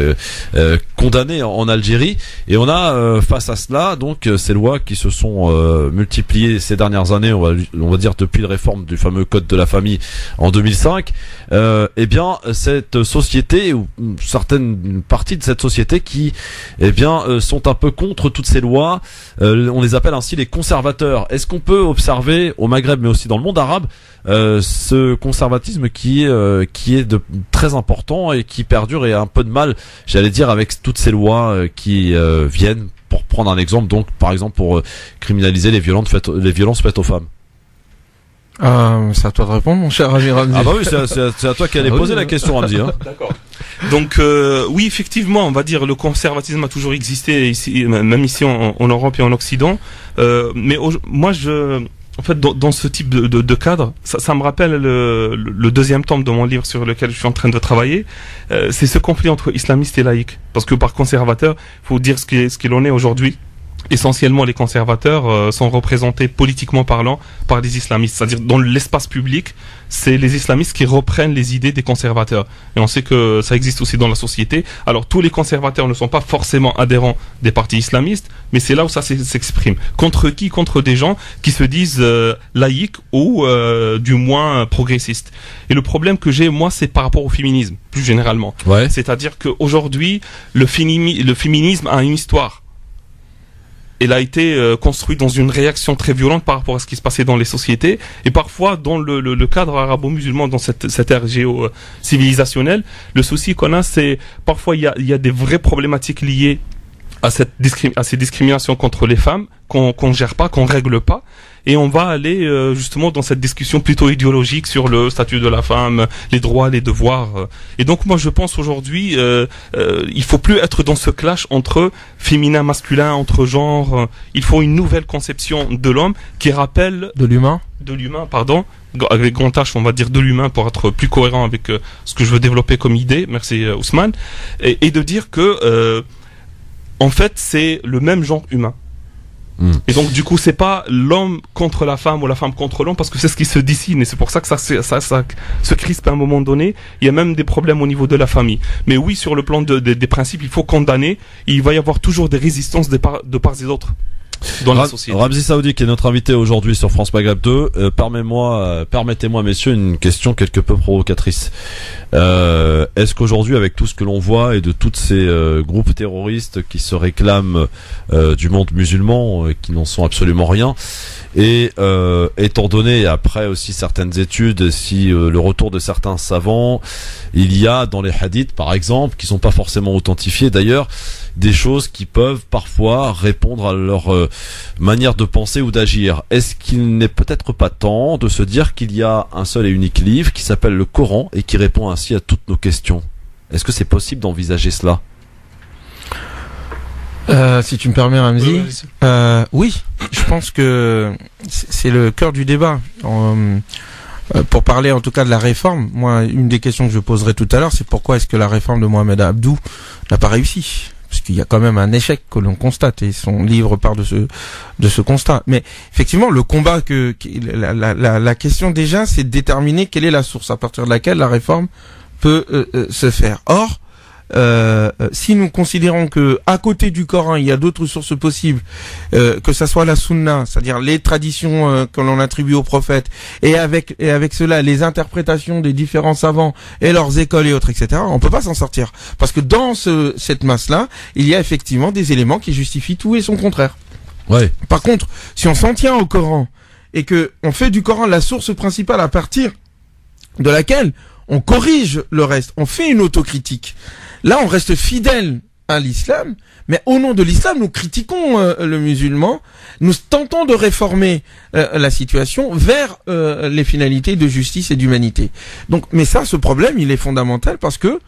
condamné en Algérie. Et on a face à cela donc ces lois qui se sont multipliées ces dernières années, on va dire depuis la réforme du fameux code de la famille en 2005. Eh bien cette société, ou certaines parties de cette société qui sont un peu contre toutes ces lois, on les appelle ainsi les conservateurs. Est-ce qu'on peut observer au Maghreb, mais aussi dans le monde arabe, ce conservatisme qui est de très important et qui perdure, et a un peu de mal, j'allais dire, avec toutes ces lois qui viennent, pour prendre un exemple, donc par exemple pour criminaliser les violences faites aux femmes? C'est à toi de répondre, mon cher Ramzi. Ah bah oui, c'est à toi qui allais poser la question, Ramzi. Hein. D'accord. Donc oui, effectivement, on va dire le conservatisme a toujours existé ici, même ici en Europe et en Occident. Mais moi, en fait, dans ce type de cadre, ça me rappelle le deuxième tome de mon livre sur lequel je suis en train de travailler. C'est ce conflit entre islamistes et laïcs. Parce que par conservateur, il faut dire ce qu'il en est aujourd'hui. Essentiellement, les conservateurs sont représentés politiquement parlant par des islamistes. C'est-à-dire, dans l'espace public, c'est les islamistes qui reprennent les idées des conservateurs. Et on sait que ça existe aussi dans la société. Alors, tous les conservateurs ne sont pas forcément adhérents des partis islamistes, mais c'est là où ça s'exprime. Contre qui? Contre des gens qui se disent laïcs ou du moins progressistes. Et le problème que j'ai, moi, c'est par rapport au féminisme, plus généralement. Ouais. C'est-à-dire qu'aujourd'hui, le féminisme a une histoire. Elle a été construite dans une réaction très violente par rapport à ce qui se passait dans les sociétés, et parfois dans le cadre arabo-musulman, dans cette ère civilisationnelle, le souci qu'on a, c'est parfois il y a des vraies problématiques liées à ces discriminations contre les femmes qu'on gère pas, qu'on règle pas. Et on va aller justement dans cette discussion plutôt idéologique sur le statut de la femme, les droits, les devoirs. Et donc moi je pense aujourd'hui, il faut plus être dans ce clash entre féminin, masculin, entre genres. Il faut une nouvelle conception de l'homme qui rappelle De l'humain, pardon, avec grand H, on va dire de l'humain pour être plus cohérent avec ce que je veux développer comme idée. Merci Ousmane. Et de dire que en fait c'est le même genre humain. Et donc du coup c'est pas l'homme contre la femme ou la femme contre l'homme, parce que c'est ce qui se dessine, et c'est pour ça que ça se crispe à un moment donné. Il y a même des problèmes au niveau de la famille. Mais oui, sur le plan des principes, il faut condamner. Il va y avoir toujours des résistances de part et d'autre dans la société. Ramzi Saoudi, qui est notre invité aujourd'hui sur France Maghreb 2, permettez-moi messieurs une question quelque peu provocatrice. Est-ce qu'aujourd'hui, avec tout ce que l'on voit et de tous ces groupes terroristes qui se réclament du monde musulman, qui n'en sont absolument rien, et étant donné, après aussi certaines études, si le retour de certains savants, il y a dans les hadiths par exemple, qui sont pas forcément authentifiés d'ailleurs, des choses qui peuvent parfois répondre à leur manière de penser ou d'agir. Est-ce qu'il n'est peut-être pas temps de se dire qu'il y a un seul et unique livre qui s'appelle le Coran et qui répond ainsi à toutes nos questions? Est-ce que c'est possible d'envisager cela? Si tu me permets, Ramzi, oui, je pense que c'est le cœur du débat. Pour parler en tout cas de la réforme, moi, une des questions que je poserai tout à l'heure, c'est pourquoi est-ce que la réforme de Mohamed Abdou n'a pas réussi? Parce qu'il y a quand même un échec que l'on constate, et son livre part de ce constat. Mais effectivement, le combat la question déjà, c'est de déterminer quelle est la source à partir de laquelle la réforme peut se faire. Or, si nous considérons que à côté du Coran il y a d'autres sources possibles, que ça soit la Sunna, c'est-à-dire les traditions que l'on attribue aux prophètes, et avec cela les interprétations des différents savants et leurs écoles et autres, etc., on peut pas s'en sortir, parce que dans cette masse-là, il y a effectivement des éléments qui justifient tout et son contraire. Ouais. Par contre, si on s'en tient au Coran et que on fait du Coran la source principale à partir de laquelle on corrige le reste, on fait une autocritique. Là, on reste fidèle à l'islam, mais au nom de l'islam, nous critiquons le musulman, nous tentons de réformer la situation vers les finalités de justice et d'humanité. Donc, mais ça, ce problème, il est fondamental parce que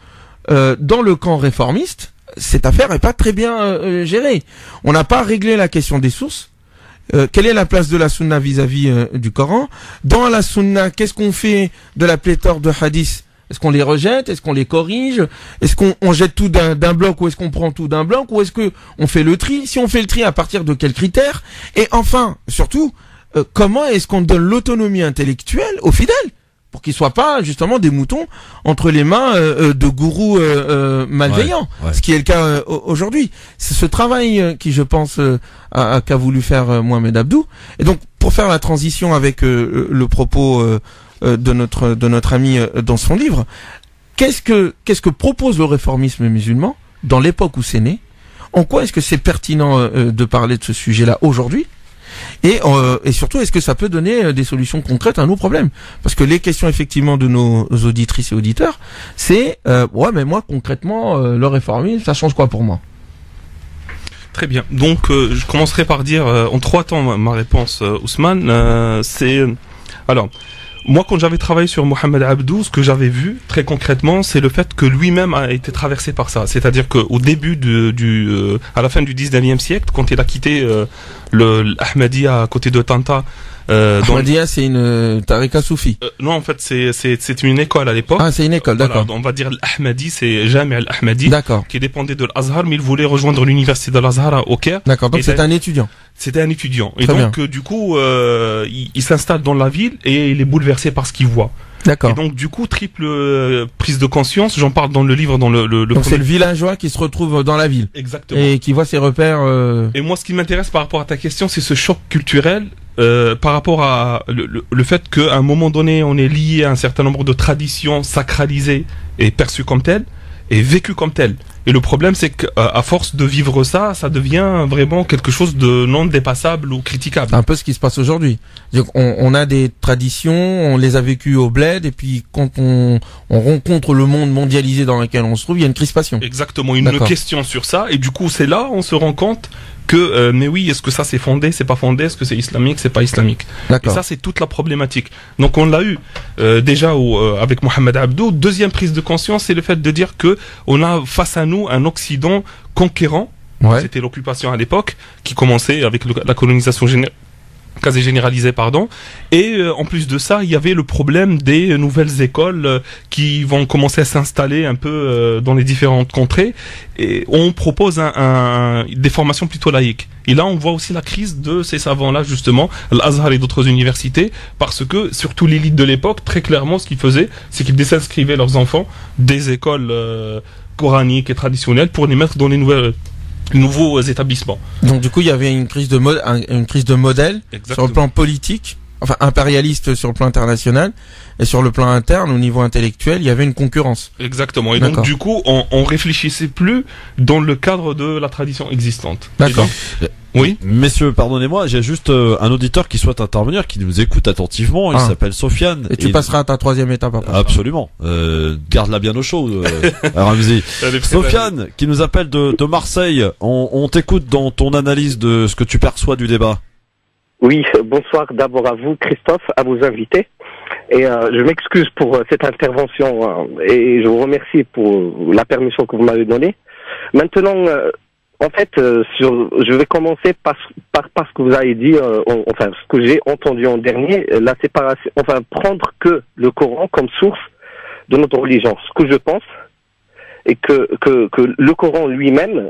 dans le camp réformiste, cette affaire est pas très bien gérée. On n'a pas réglé la question des sources. Quelle est la place de la sunna vis-à-vis du Coran? Dans la sunna, qu'est-ce qu'on fait de la pléthore de hadiths? Est-ce qu'on les rejette? Est-ce qu'on les corrige? Est-ce qu'on jette tout d'un bloc ou est-ce qu'on prend tout d'un bloc? Ou est-ce que on fait le tri? Si on fait le tri, à partir de quels critères? Et enfin, surtout, comment est-ce qu'on donne l'autonomie intellectuelle aux fidèles pour qu'ils soient pas justement des moutons entre les mains de gourous malveillants, ce qui est le cas aujourd'hui. C'est ce travail qui, je pense, qu'a voulu faire Mohamed Abdou. Et donc, pour faire la transition avec le propos de notre ami dans son livre, qu'est-ce que propose le réformisme musulman dans l'époque où c'est né? En quoi est-ce que c'est pertinent de parler de ce sujet-là aujourd'hui? Et surtout, est-ce que ça peut donner des solutions concrètes à nos problèmes? Parce que les questions effectivement de nos auditrices et auditeurs, c'est ouais, mais moi concrètement, le réformisme, ça change quoi pour moi? Très bien. Donc, je commencerai par dire en 3 temps ma réponse, Ousmane. Alors, moi, quand j'avais travaillé sur Mohamed Abdou, ce que j'avais vu très concrètement, c'est le fait que lui-même a été traversé par ça. C'est-à-dire qu'au début à la fin du 19e siècle, quand il a quitté l'Ahmadiyya à côté de Tanta. Ahmadiyya, c'est une tariqa soufi. Non, en fait, c'est une école à l'époque. Ah, c'est une école, d'accord. Voilà, on va dire l'Ahmadi, c'est Jami' al-Ahmadi, d'accord, qui dépendait de l'Azhar, mais il voulait rejoindre l'université de l'Azhar au Caire. D'accord, donc c'est un étudiant. C'était un étudiant. Et très donc, du coup, il s'installe dans la ville et il est bouleversé par ce qu'il voit. D'accord. Et donc, du coup, triple prise de conscience. J'en parle dans le livre, dans le donc c'est le villageois qui se retrouve dans la ville. Exactement. Et qui voit ses repères. Et moi, ce qui m'intéresse par rapport à ta question, c'est ce choc culturel par rapport à le fait qu'à un moment donné, on est lié à un certain nombre de traditions sacralisées et perçues comme telles et vécues comme telles. Et le problème, c'est qu'à force de vivre ça, ça devient vraiment quelque chose de non dépassable ou critiquable. C'est un peu ce qui se passe aujourd'hui. On a des traditions, on les a vécues au bled, et puis quand on rencontre le monde mondialisé dans lequel on se trouve, il y a une crispation. Exactement, une question sur ça, et du coup, c'est là on se rend compte que, mais oui, est-ce que ça c'est fondé, c'est pas fondé, est-ce que c'est islamique, c'est pas islamique. Et ça, c'est toute la problématique. Donc on l'a eu déjà avec Mohamed Abdou. Deuxième prise de conscience, c'est le fait de dire que on a face à nous un Occident conquérant. Ouais. C'était l'occupation à l'époque, qui commençait avec la colonisation quasi généralisée, pardon. Et en plus de ça, il y avait le problème des nouvelles écoles qui vont commencer à s'installer un peu dans les différentes contrées. Et on propose des formations plutôt laïques. Et là, on voit aussi la crise de ces savants-là, justement, l'Azhar et d'autres universités, parce que, surtout l'élite de l'époque, très clairement, ce qu'ils faisaient, c'est qu'ils désinscrivaient leurs enfants des écoles coraniques et traditionnelles pour les mettre dans les nouveaux établissements. Donc du coup, il y avait une crise de modèle. Exactement. Sur le plan politique, enfin impérialiste sur le plan international, et sur le plan interne, au niveau intellectuel, il y avait une concurrence. Exactement. Et donc du coup, on réfléchissait plus dans le cadre de la tradition existante. D'accord. Oui. Messieurs, pardonnez-moi, j'ai juste un auditeur qui souhaite intervenir, qui nous écoute attentivement. Il s'appelle Sofiane. Et tu passeras à ta 3e étape après. Absolument. Garde-la bien au chaud, Ramzi. Sofiane, qui nous appelle de Marseille. On t'écoute dans ton analyse de ce que tu perçois du débat. Oui, bonsoir d'abord à vous, Christophe, à vos invités. Et je m'excuse pour cette intervention et je vous remercie pour la permission que vous m'avez donnée. Maintenant, en fait, je vais commencer par ce que vous avez dit, enfin ce que j'ai entendu en dernier, la séparation, enfin prendre que le Coran comme source de notre religion. Ce que je pense est que le Coran lui-même,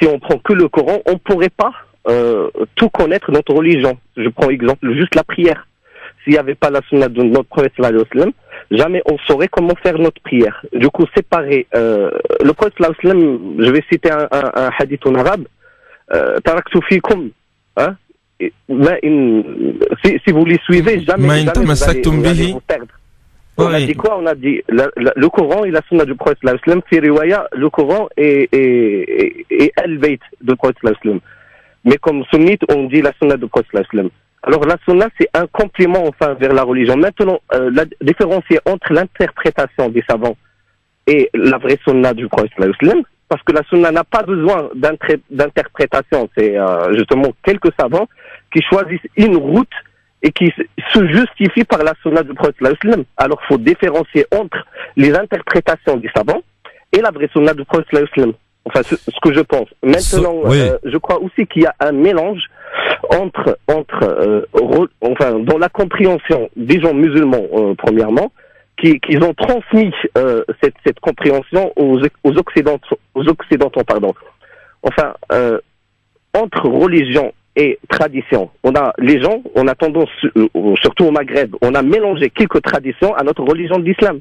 si on prend que le Coran, on pourrait pas tout connaître notre religion. Je prends exemple juste la prière. S'il n'y avait pas la sunna de notre prophète sallallahu alayhi wa sallam, jamais on saurait comment faire notre prière. Du coup, séparer le prophète sallallahu alayhi wa sallam, je vais citer un hadith en arabe, taraktu fikum, hein, si vous les suivez, jamais vous allez vous perdre. On a dit quoi? On a dit le Coran et la sunna du prophète sallallahu alayhi wa sallam, fi riwaya, le Coran et al-bayt du prophète sallallahu alayhi wa sallam. Mais comme sunnite, on dit la sunna du prophète sallallahu alayhi wa sallam. Alors la sunna, c'est un complément enfin vers la religion. Maintenant, la différencier entre l'interprétation des savants et la vraie sunna du prophète sallallahu alayhi wa sallam, parce que la sunna n'a pas besoin d'interprétation. C'est justement quelques savants qui choisissent une route et qui se justifient par la sunna du prophète sallallahu alayhi wa sallam. Alors, il faut différencier entre les interprétations des savants et la vraie sunna du prophète sallallahu alayhi wa sallam. Enfin, ce que je pense. Maintenant, oui. Je crois aussi qu'il y a un mélange entre dans la compréhension des gens musulmans, premièrement, qui ont transmis cette compréhension aux occidentaux, pardon. Enfin, entre religion et tradition, on a tendance, surtout au Maghreb, on a mélangé quelques traditions à notre religion de l'islam.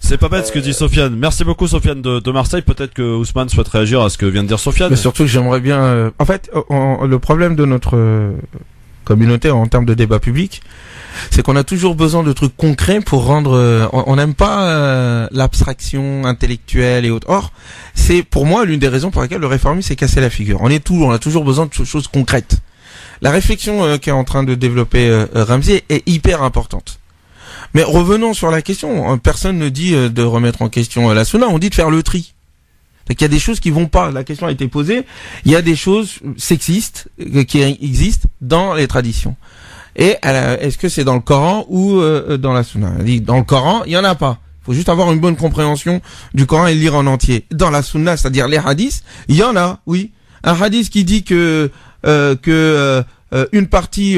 C'est pas bête ce que dit Sofiane. Merci beaucoup Sofiane de Marseille. Peut-être que Ousmane souhaite réagir à ce que vient de dire Sofiane. Mais surtout que j'aimerais bien... En fait, le problème de notre communauté en termes de débat public, c'est qu'on a toujours besoin de trucs concrets pour rendre... on n'aime pas l'abstraction intellectuelle et autres. Or, c'est pour moi l'une des raisons pour laquelle le réformisme s'est cassé la figure. On a toujours besoin de choses concrètes. La réflexion qu'est en train de développer Ramzi est hyper importante. Mais revenons sur la question. Personne ne dit de remettre en question la sunna, on dit de faire le tri. Donc il y a des choses qui vont pas. La question a été posée. Il y a des choses sexistes qui existent dans les traditions. Et est-ce que c'est dans le Coran ou dans la sunna? Dans le Coran, il y en a pas. Il faut juste avoir une bonne compréhension du Coran et le lire en entier. Dans la sunna, c'est-à-dire les hadiths, il y en a, oui. Un hadith qui dit que une partie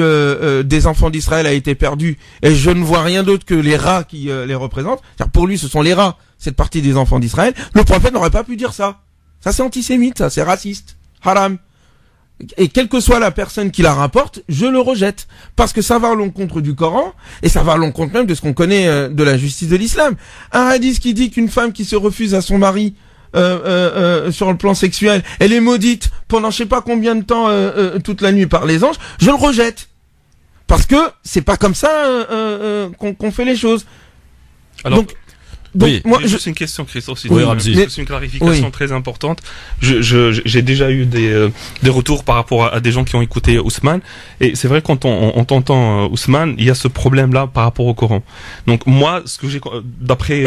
des enfants d'Israël a été perdue et je ne vois rien d'autre que les rats qui les représentent. C'est-à-dire pour lui, ce sont les rats, cette partie des enfants d'Israël. Le prophète n'aurait pas pu dire ça. Ça, c'est antisémite, ça, c'est raciste, haram. Et quelle que soit la personne qui la rapporte, je le rejette. Parce que ça va à l'encontre du Coran et ça va à l'encontre même de ce qu'on connaît de la justice de l'islam. Un hadith qui dit qu'une femme qui se refuse à son mari sur le plan sexuel, elle est maudite pendant je sais pas combien de temps toute la nuit par les anges, je le rejette parce que c'est pas comme ça qu'on fait les choses. Alors, donc oui, moi juste une question, Christophe, si oui, c'est une clarification très importante. J'ai déjà eu des retours par rapport à des gens qui ont écouté Ousmane, et c'est vrai quand on t'entend Ousmane, il y a ce problème-là par rapport au Coran. Donc moi, ce que j'ai d'après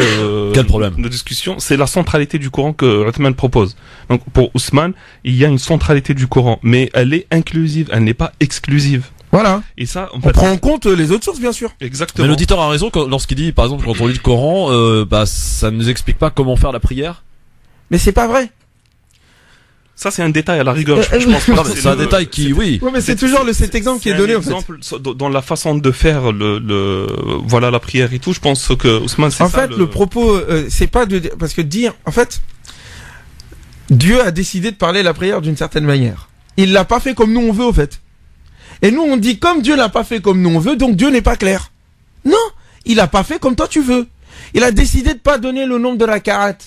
quel problème nos discussions, c'est la centralité du Coran que Othman propose. Donc pour Ousmane, il y a une centralité du Coran, mais elle est inclusive, elle n'est pas exclusive. Voilà. Et ça, on prend en compte les autres sources, bien sûr. Exactement. Mais l'auditeur a raison lorsqu'il dit, par exemple, quand on lit le Coran, ça ne nous explique pas comment faire la prière. Mais c'est pas vrai. Ça, c'est un détail à la rigueur. Je pense non, mais c'est un détail qui, oui. Oui, mais c'est toujours cet exemple qui est donné, en fait. Exemple dans la façon de faire voilà, la prière et tout. Je pense que Ousmane, c'est ça. En fait, le propos, c'est pas parce que dire, en fait, Dieu a décidé de parler la prière d'une certaine manière. Il l'a pas fait comme nous on veut, au fait. Et nous, on dit, comme Dieu l'a pas fait comme nous on veut, donc Dieu n'est pas clair. Non, il a pas fait comme toi tu veux. Il a décidé de pas donner le nombre de raka'at.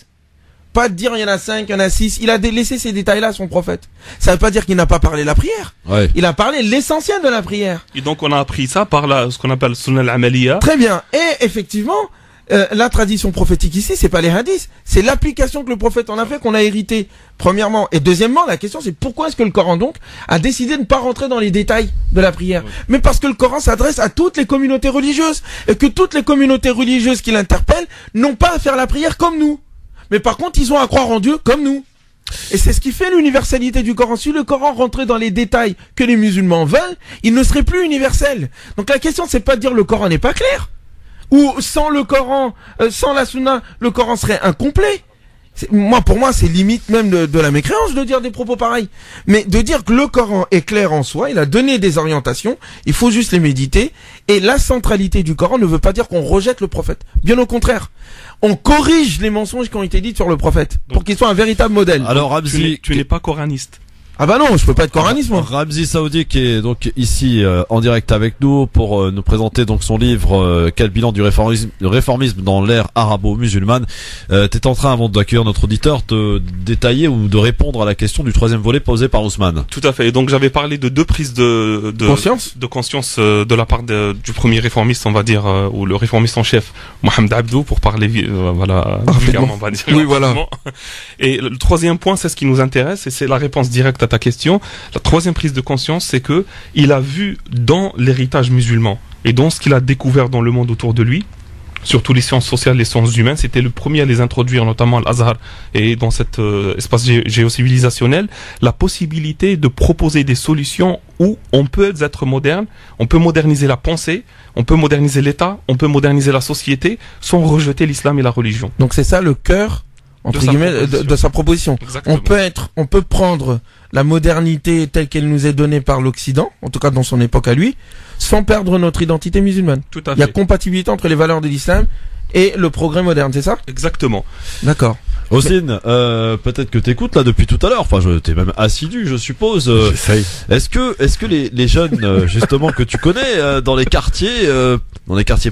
Pas de dire il y en a 5, il y en a 6. Il a laissé ces détails-là à son prophète. Ça veut pas dire qu'il n'a pas parlé la prière. Ouais. Il a parlé l'essentiel de la prière. Et donc, on a appris ça par ce qu'on appelle sunnah al-amaliya. Très bien. Et effectivement, la tradition prophétique ici, c'est pas les hadiths. C'est l'application que le prophète en a fait qu'on a hérité. Premièrement. Et deuxièmement, la question c'est pourquoi est-ce que le Coran donc a décidé de ne pas rentrer dans les détails de la prière. Oui. Mais parce que le Coran s'adresse à toutes les communautés religieuses. Et que toutes les communautés religieuses qui l'interpellent n'ont pas à faire la prière comme nous. Mais par contre, ils ont à croire en Dieu comme nous. Et c'est ce qui fait l'universalité du Coran. Si le Coran rentrait dans les détails que les musulmans veulent, il ne serait plus universel. Donc la question c'est pas de dire le Coran n'est pas clair. Ou sans le Coran, sans la sunna, le Coran serait incomplet. Pour moi, c'est limite même de la mécréance de dire des propos pareils. Mais de dire que le Coran est clair en soi, il a donné des orientations, il faut juste les méditer. Et la centralité du Coran ne veut pas dire qu'on rejette le prophète. Bien au contraire. On corrige les mensonges qui ont été dits sur le prophète. Donc, pour qu'il soit un véritable modèle. Alors, Ramzi, tu n'es pas coraniste. Ah bah non, je peux pas être coraniste moi. Ramzi Saoudi qui est donc ici en direct avec nous pour nous présenter donc son livre Quel bilan du réformisme dans l'ère arabo-musulmane. T'es en train, avant d'accueillir notre auditeur, de détailler ou de répondre à la question du troisième volet posé par Ousmane. Tout à fait. Et donc j'avais parlé de deux prises de conscience de la part du premier réformiste, on va dire, ou le réformiste en chef, Mohamed Abdou, pour parler vulgairement, on va dire. Oui, voilà. Et le troisième point, c'est ce qui nous intéresse, et c'est la réponse directe à ta question, la troisième prise de conscience, c'est que il a vu dans l'héritage musulman et dans ce qu'il a découvert dans le monde autour de lui, surtout les sciences sociales, les sciences humaines, c'était le premier à les introduire, notamment à l'Azhar et dans cet espace géocivilisationnel, la possibilité de proposer des solutions où on peut être moderne, on peut moderniser la pensée, on peut moderniser l'État, on peut moderniser la société sans rejeter l'islam et la religion. Donc c'est ça le cœur, entre guillemets, de sa proposition. Exactement. On peut prendre la modernité telle qu'elle nous est donnée par l'Occident, en tout cas dans son époque à lui, sans perdre notre identité musulmane. Tout à fait. Il y a compatibilité entre les valeurs de l'islam et le progrès moderne, c'est ça? Exactement. D'accord. Hossein, peut-être que t'écoutes là depuis tout à l'heure. Enfin, t'es même assidu, je suppose. J'essaye. Est-ce que les jeunes, justement, que tu connais dans les quartiers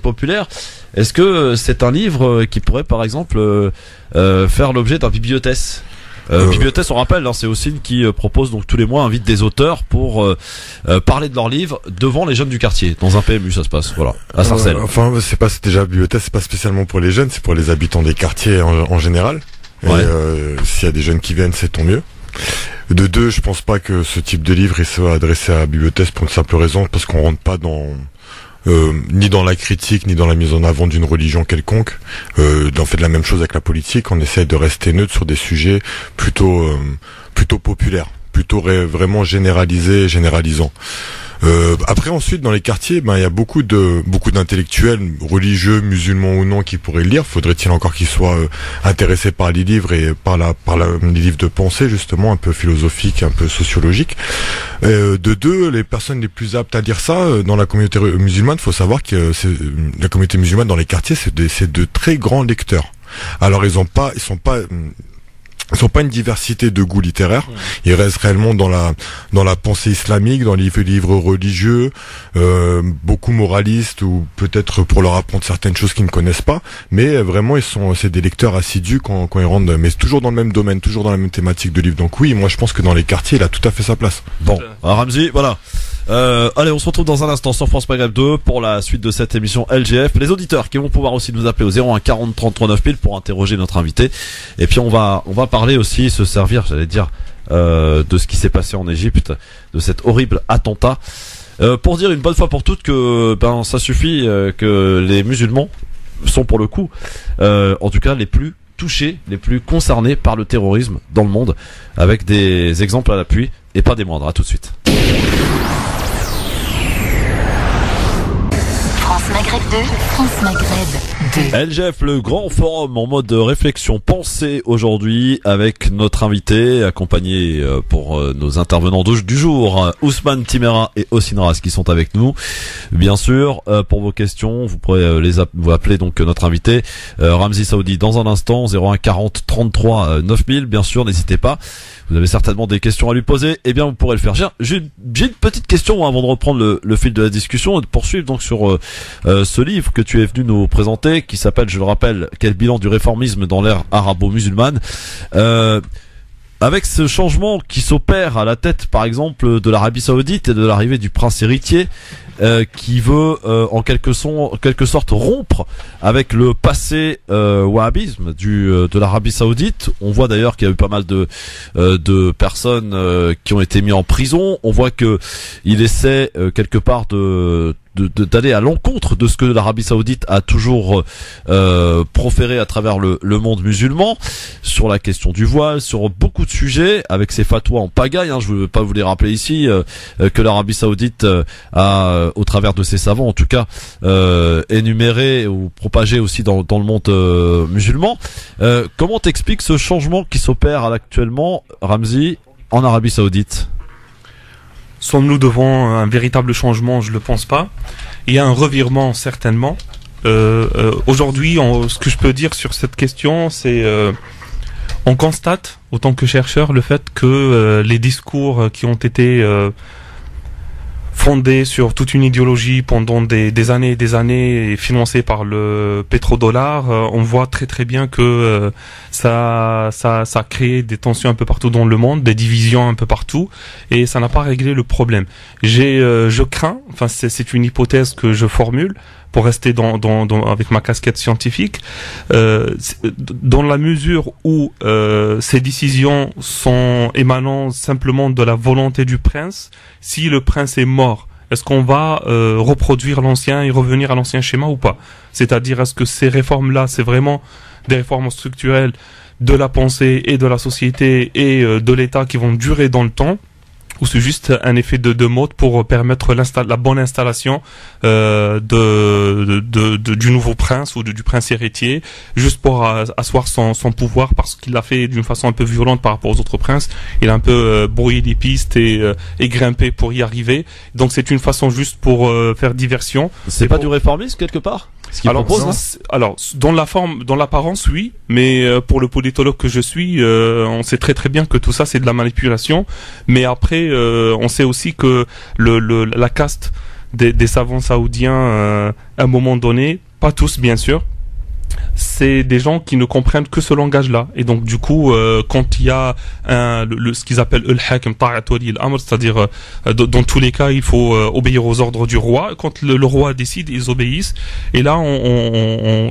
populaires, est-ce que c'est un livre qui pourrait, par exemple, faire l'objet d'un bibliothèque? Bibliothèque, on rappelle, hein, c'est Hossein qui propose donc tous les mois, invite des auteurs pour parler de leurs livres devant les jeunes du quartier. Dans un PMU, ça se passe, voilà, à Sarcelles. Enfin, c'est déjà bibliothèque, c'est pas spécialement pour les jeunes, c'est pour les habitants des quartiers en général. Ouais. Et s'il y a des jeunes qui viennent, c'est tant mieux. De deux, je pense pas que ce type de livre il soit adressé à la bibliothèque pour une simple raison, parce qu'on rentre pas dans ni dans la critique, ni dans la mise en avant d'une religion quelconque. On fait de la même chose avec la politique, on essaie de rester neutre sur des sujets plutôt populaires, plutôt vraiment généralisants. Après ensuite dans les quartiers, il y a beaucoup d'intellectuels religieux, musulmans ou non, qui pourraient le lire. Faudrait-il encore qu'ils soient intéressés par les livres et par les livres de pensée justement, un peu philosophiques, un peu sociologiques. De deux, les personnes les plus aptes à lire ça dans la communauté musulmane, faut savoir que la communauté musulmane dans les quartiers, c'est de très grands lecteurs. Alors ils sont pas une diversité de goûts littéraires. Ils restent réellement dans la pensée islamique, dans les livres religieux, beaucoup moralistes ou peut-être pour leur apprendre certaines choses qu'ils ne connaissent pas. Mais vraiment, c'est des lecteurs assidus quand ils rentrent, mais toujours dans le même domaine, toujours dans la même thématique de livre. Donc oui, moi je pense que dans les quartiers, il a tout à fait sa place. Bon, Ramzi, voilà. Allez, on se retrouve dans un instant sur France Maghreb 2 pour la suite de cette émission LGF. Les auditeurs qui vont pouvoir aussi nous appeler au 01 40 33 9000 pour interroger notre invité. Et puis on va parler aussi, se servir, j'allais dire, de ce qui s'est passé en Égypte, de cet horrible attentat. Pour dire une bonne fois pour toutes que ça suffit, que les musulmans sont pour le coup, en tout cas les plus touchés, les plus concernés par le terrorisme dans le monde, avec des exemples à l'appui et pas des moindres. À tout de suite. France Maghreb 2, France Maghreb 2. LGF, le grand forum en mode réflexion pensée aujourd'hui avec notre invité accompagné pour nos intervenants du jour, Ousmane Timéra et Hossein Ras qui sont avec nous. Bien sûr, pour vos questions, vous pourrez vous appeler donc notre invité Ramzi Saoudi dans un instant, 01 40 33 9000. Bien sûr, n'hésitez pas. Vous avez certainement des questions à lui poser, eh bien vous pourrez le faire. J'ai une petite question avant de reprendre le fil de la discussion et de poursuivre donc sur ce livre que tu es venu nous présenter, qui s'appelle, je le rappelle, Quel bilan du réformisme dans l'ère arabo-musulmane. Avec ce changement qui s'opère à la tête, par exemple, de l'Arabie Saoudite et de l'arrivée du prince héritier, qui veut en quelque sorte rompre avec le passé wahhabisme de l'Arabie Saoudite. On voit d'ailleurs qu'il y a eu pas mal de personnes qui ont été mises en prison. On voit que il essaie quelque part d'aller à l'encontre de ce que l'Arabie Saoudite a toujours proféré à travers le monde musulman, sur la question du voile, sur beaucoup de sujets, avec ses fatwas en pagaille. Je ne veux pas vous les rappeler ici, que l'Arabie Saoudite a, au travers de ses savants en tout cas, énuméré ou propagé aussi dans le monde musulman. Comment t'expliques ce changement qui s'opère actuellement, Ramzi, en Arabie Saoudite? Sommes-nous devant un véritable changement? Je le pense pas. Il y a un revirement certainement. Aujourd'hui, ce que je peux dire sur cette question, c'est on constate, autant que chercheur, le fait que les discours qui ont été fondés sur toute une idéologie pendant des années et des années et financés par le pétrodollar, on voit très très bien que ça a créé des tensions un peu partout dans le monde, des divisions un peu partout, et ça n'a pas réglé le problème. Je crains, enfin c'est une hypothèse que je formule, pour rester avec ma casquette scientifique, dans la mesure où ces décisions sont émanant simplement de la volonté du prince, si le prince est mort, est-ce qu'on va reproduire l'ancien et revenir à l'ancien schéma ou pas? C'est-à-dire, est-ce que ces réformes-là, c'est vraiment des réformes structurelles de la pensée et de la société et de l'État qui vont durer dans le temps, ou c'est juste un effet de mode pour permettre la bonne installation du nouveau prince ou du prince héritier, juste pour asseoir son pouvoir, parce qu'il l'a fait d'une façon un peu violente par rapport aux autres princes. Il a un peu brouillé les pistes et grimpé pour y arriver. Donc c'est une façon juste pour faire diversion. C'est pas du réformisme quelque part? Alors, dans la forme, dans l'apparence, oui, mais pour le politologue que je suis, on sait très très bien que tout ça c'est de la manipulation. Mais après, on sait aussi que la caste des savants saoudiens, à un moment donné, pas tous bien sûr, c'est des gens qui ne comprennent que ce langage-là. Et donc du coup, quand il y a ce qu'ils appellent al-hakim ta'at wali al-amr, c'est-à-dire dans tous les cas, il faut obéir aux ordres du roi. Quand le roi décide, ils obéissent. Et là,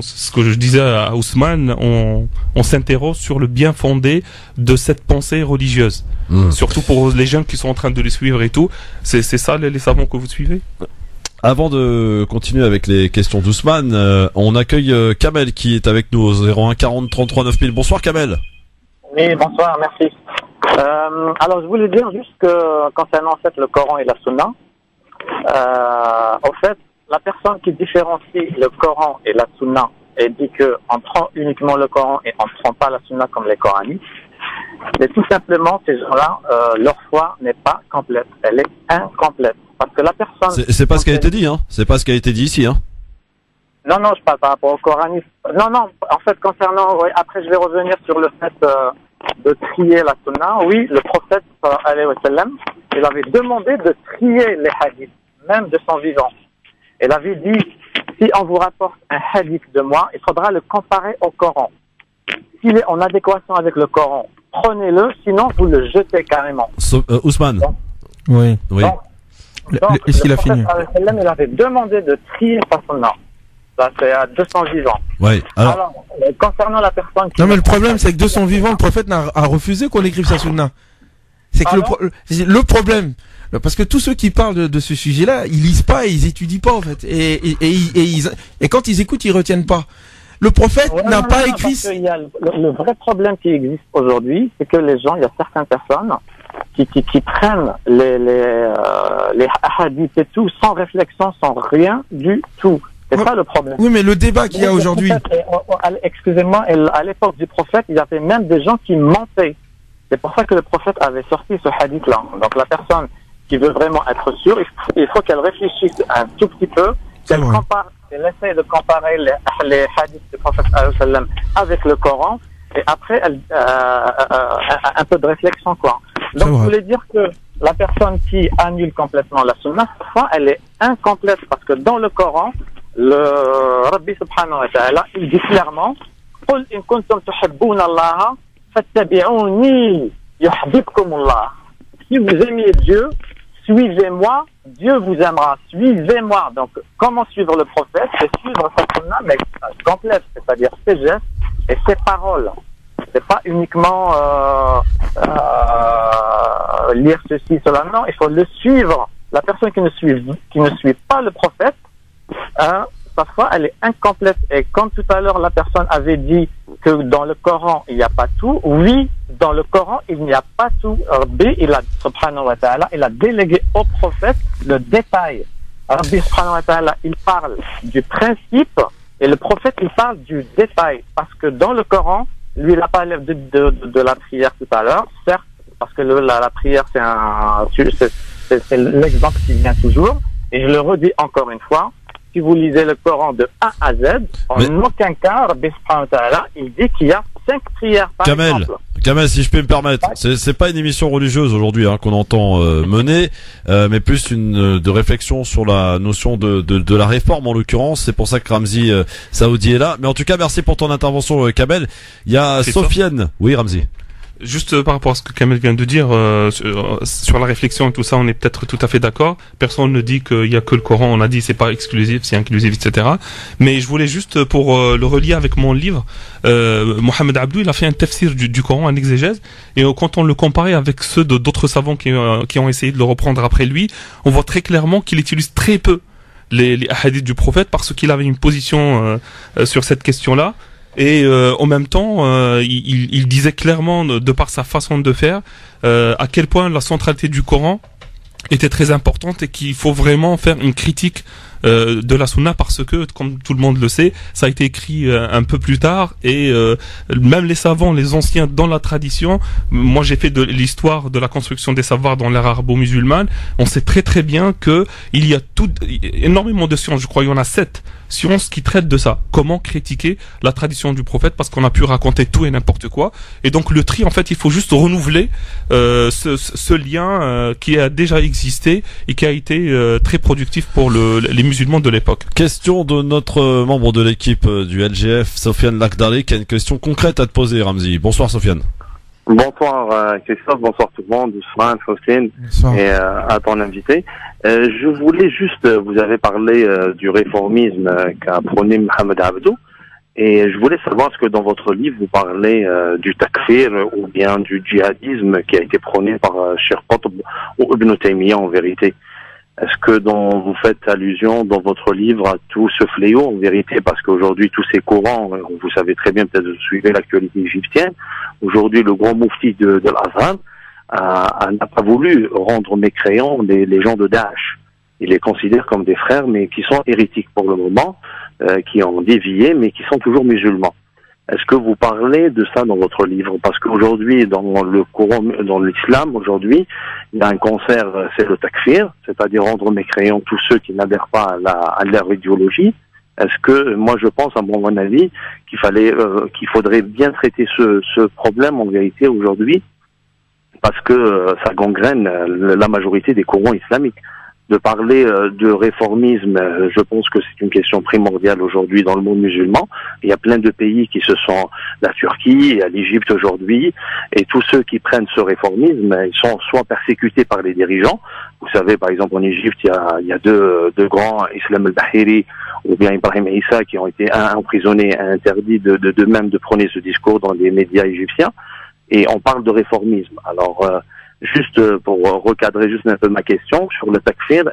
ce que je disais à Ousmane, on s'interroge sur le bien fondé de cette pensée religieuse. Surtout pour les jeunes qui sont en train de les suivre et tout. C'est ça les savants que vous suivez? Avant de continuer avec les questions d'Ousmane, on accueille Kamel qui est avec nous au 01 40 33 9000. Bonsoir Kamel. Oui, bonsoir, merci. Alors je voulais dire juste que concernant en fait le Coran et la Sunna, en fait, la personne qui différencie le Coran et la Sunna et dit qu'on prend uniquement le Coran et on ne prend pas la Sunna comme les coranistes, mais tout simplement ces gens-là, leur foi n'est pas complète, elle est incomplète. Parce que la personne... C'est pas ce qui a été dit, hein. C'est pas ce qui a été dit ici, hein. Non, je parle par rapport au coranisme. Non, en fait, concernant... Ouais, après, je vais revenir sur le fait de trier la sunna. Oui, le prophète, alayhi wa sallam, il avait demandé de trier les hadiths, même de son vivant. Il avait dit, si on vous rapporte un hadith de moi, il faudra le comparer au Coran. S'il est en adéquation avec le Coran, prenez-le, sinon vous le jetez carrément. Ousmane. Donc, oui. Donc, est-ce qu'il a fini? Il avait demandé de trier sa sunna. Ça, c'est à 200 vivants. Oui. Alors, concernant la personne qui... Non, mais le problème, c'est que de son vivant, le prophète a refusé qu'on écrive sa sunna. C'est que le problème, parce que tous ceux qui parlent de ce sujet-là, ils lisent pas et ils étudient pas, en fait. Et quand ils écoutent, ils retiennent pas. Le prophète n'a pas écrit... Il y a le vrai problème qui existe aujourd'hui, c'est que les gens, il y a certaines personnes qui prennent les hadiths et tout sans réflexion, sans rien du tout. C'est ça le problème. Oui, mais le débat qu'il y a aujourd'hui... Excusez-moi, à l'époque du prophète, il y avait même des gens qui mentaient. C'est pour ça que le prophète avait sorti ce hadith-là. Donc la personne qui veut vraiment être sûre, il faut qu'elle réfléchisse un tout petit peu, qu'elle essaie de comparer les hadiths du prophète avec le Coran, et après un peu de réflexion, quoi. Donc je voulais dire que la personne qui annule complètement la sunna, parfois elle est incomplète, parce que dans le Coran, le Rabbi subhanahu wa ta'ala, il dit clairement قُلْ إِن كُنْتُمْ تُحِبُّونَ اللَّهَ فَاتَّبِعُونِي يُحْبِبْكُمُ اللَّهُ. Si vous aimez Dieu, suivez-moi, Dieu vous aimera. Suivez-moi. Donc, comment suivre le prophète? C'est suivre sa sunna, mais complète, c'est-à-dire ses gestes et ses paroles. C'est pas uniquement lire ceci, cela. Non, il faut le suivre. La personne qui ne suit pas le prophète, parfois elle est incomplète. Et comme tout à l'heure la personne avait dit que dans le Coran il n'y a pas tout, oui, dans le Coran il n'y a pas tout. Rabbi, subhanahu wa ta'ala, il a délégué au prophète le détail. Rabbi subhanahu wa ta'ala, il parle du principe et le prophète il parle du détail. Parce que dans le Coran, lui il a parlé de la prière tout à l'heure, certes, parce que la prière c'est l'exemple qui vient toujours. Et je le redis encore une fois, si vous lisez le Coran de A à Z, en aucun cas, Rabbi subhanahu wa ta'ala, il dit qu'il y a 5 prières par exemple. Kamel, si je peux me permettre, c'est pas une émission religieuse aujourd'hui qu'on entend mener, mais plus de réflexion sur la notion de la réforme en l'occurrence. C'est pour ça que Ramzi Saoudi est là. Mais en tout cas, merci pour ton intervention, Kamel. Il y a Sofiane. Oui, Ramzi. Juste par rapport à ce que Kamel vient de dire sur la réflexion et tout ça, on est peut-être tout à fait d'accord. Personne ne dit qu'il y a que le Coran. On a dit c'est pas exclusif, c'est inclusif, etc. Mais je voulais juste pour le relier avec mon livre, Mohamed Abdou, il a fait un tafsir du Coran, un exégèse, et quand on le comparait avec ceux d'autres savants qui ont essayé de le reprendre après lui, on voit très clairement qu'il utilise très peu les hadiths du prophète parce qu'il avait une position sur cette question-là. Et en même temps, il disait clairement, de par sa façon de faire, à quel point la centralité du Coran était très importante et qu'il faut vraiment faire une critique de la Sunna parce que, comme tout le monde le sait, ça a été écrit un peu plus tard et même les savants, les anciens dans la tradition, moi j'ai fait de l'histoire de la construction des savoirs dans l'ère arabo-musulmane, on sait très très bien que il y a énormément de sciences, je crois il y en a 7 sciences qui traitent de ça, comment critiquer la tradition du prophète parce qu'on a pu raconter tout et n'importe quoi, et donc le tri en fait il faut juste renouveler ce lien qui a déjà existé et qui a été très productif pour les musulmans de l'époque. Question de notre membre de l'équipe du LGF, Sofiane Lakhdari, qui a une question concrète à te poser, Ramzi. Bonsoir Sofiane. Bonsoir Christophe, bonsoir tout le monde, Ousmane, Faustine et à ton invité. Je voulais juste, vous avez parlé du réformisme qu'a prôné Mohamed Abdou, et je voulais savoir est-ce que dans votre livre vous parlez du takfir ou bien du djihadisme qui a été prôné par Cheikh Qutb ou Ibn Taymiyyah en vérité. Est-ce que vous faites allusion dans votre livre à tout ce fléau en vérité? Parce qu'aujourd'hui, tous ces courants, vous savez très bien, peut-être vous suivez l'actualité égyptienne, aujourd'hui le grand moufti de l'Azhar n'a pas voulu rendre mécréants les gens de Daesh. Il les considère comme des frères, mais qui sont hérétiques pour le moment, qui ont dévié, mais qui sont toujours musulmans. Est-ce que vous parlez de ça dans votre livre? Parce qu'aujourd'hui, dans le Coran, dans l'islam, aujourd'hui, il y a un concert, c'est le takfir, c'est-à-dire rendre mécréants tous ceux qui n'adhèrent pas à leur idéologie. Est-ce que, moi je pense, à mon avis, qu'il faudrait bien traiter ce problème en vérité aujourd'hui, parce que ça gangrène la majorité des courants islamiques. De parler de réformisme, je pense que c'est une question primordiale aujourd'hui dans le monde musulman. Il y a plein de pays qui se sont, la Turquie, et l'Égypte aujourd'hui, et tous ceux qui prennent ce réformisme, ils sont soit persécutés par les dirigeants. Vous savez, par exemple, en Égypte, il y a deux grands, Islam al-Bahiri ou bien Ibrahim Issa, qui ont été emprisonnés, interdits de même de prôner ce discours dans les médias égyptiens. Et on parle de réformisme. Alors, juste pour recadrer juste un peu ma question sur le takfir,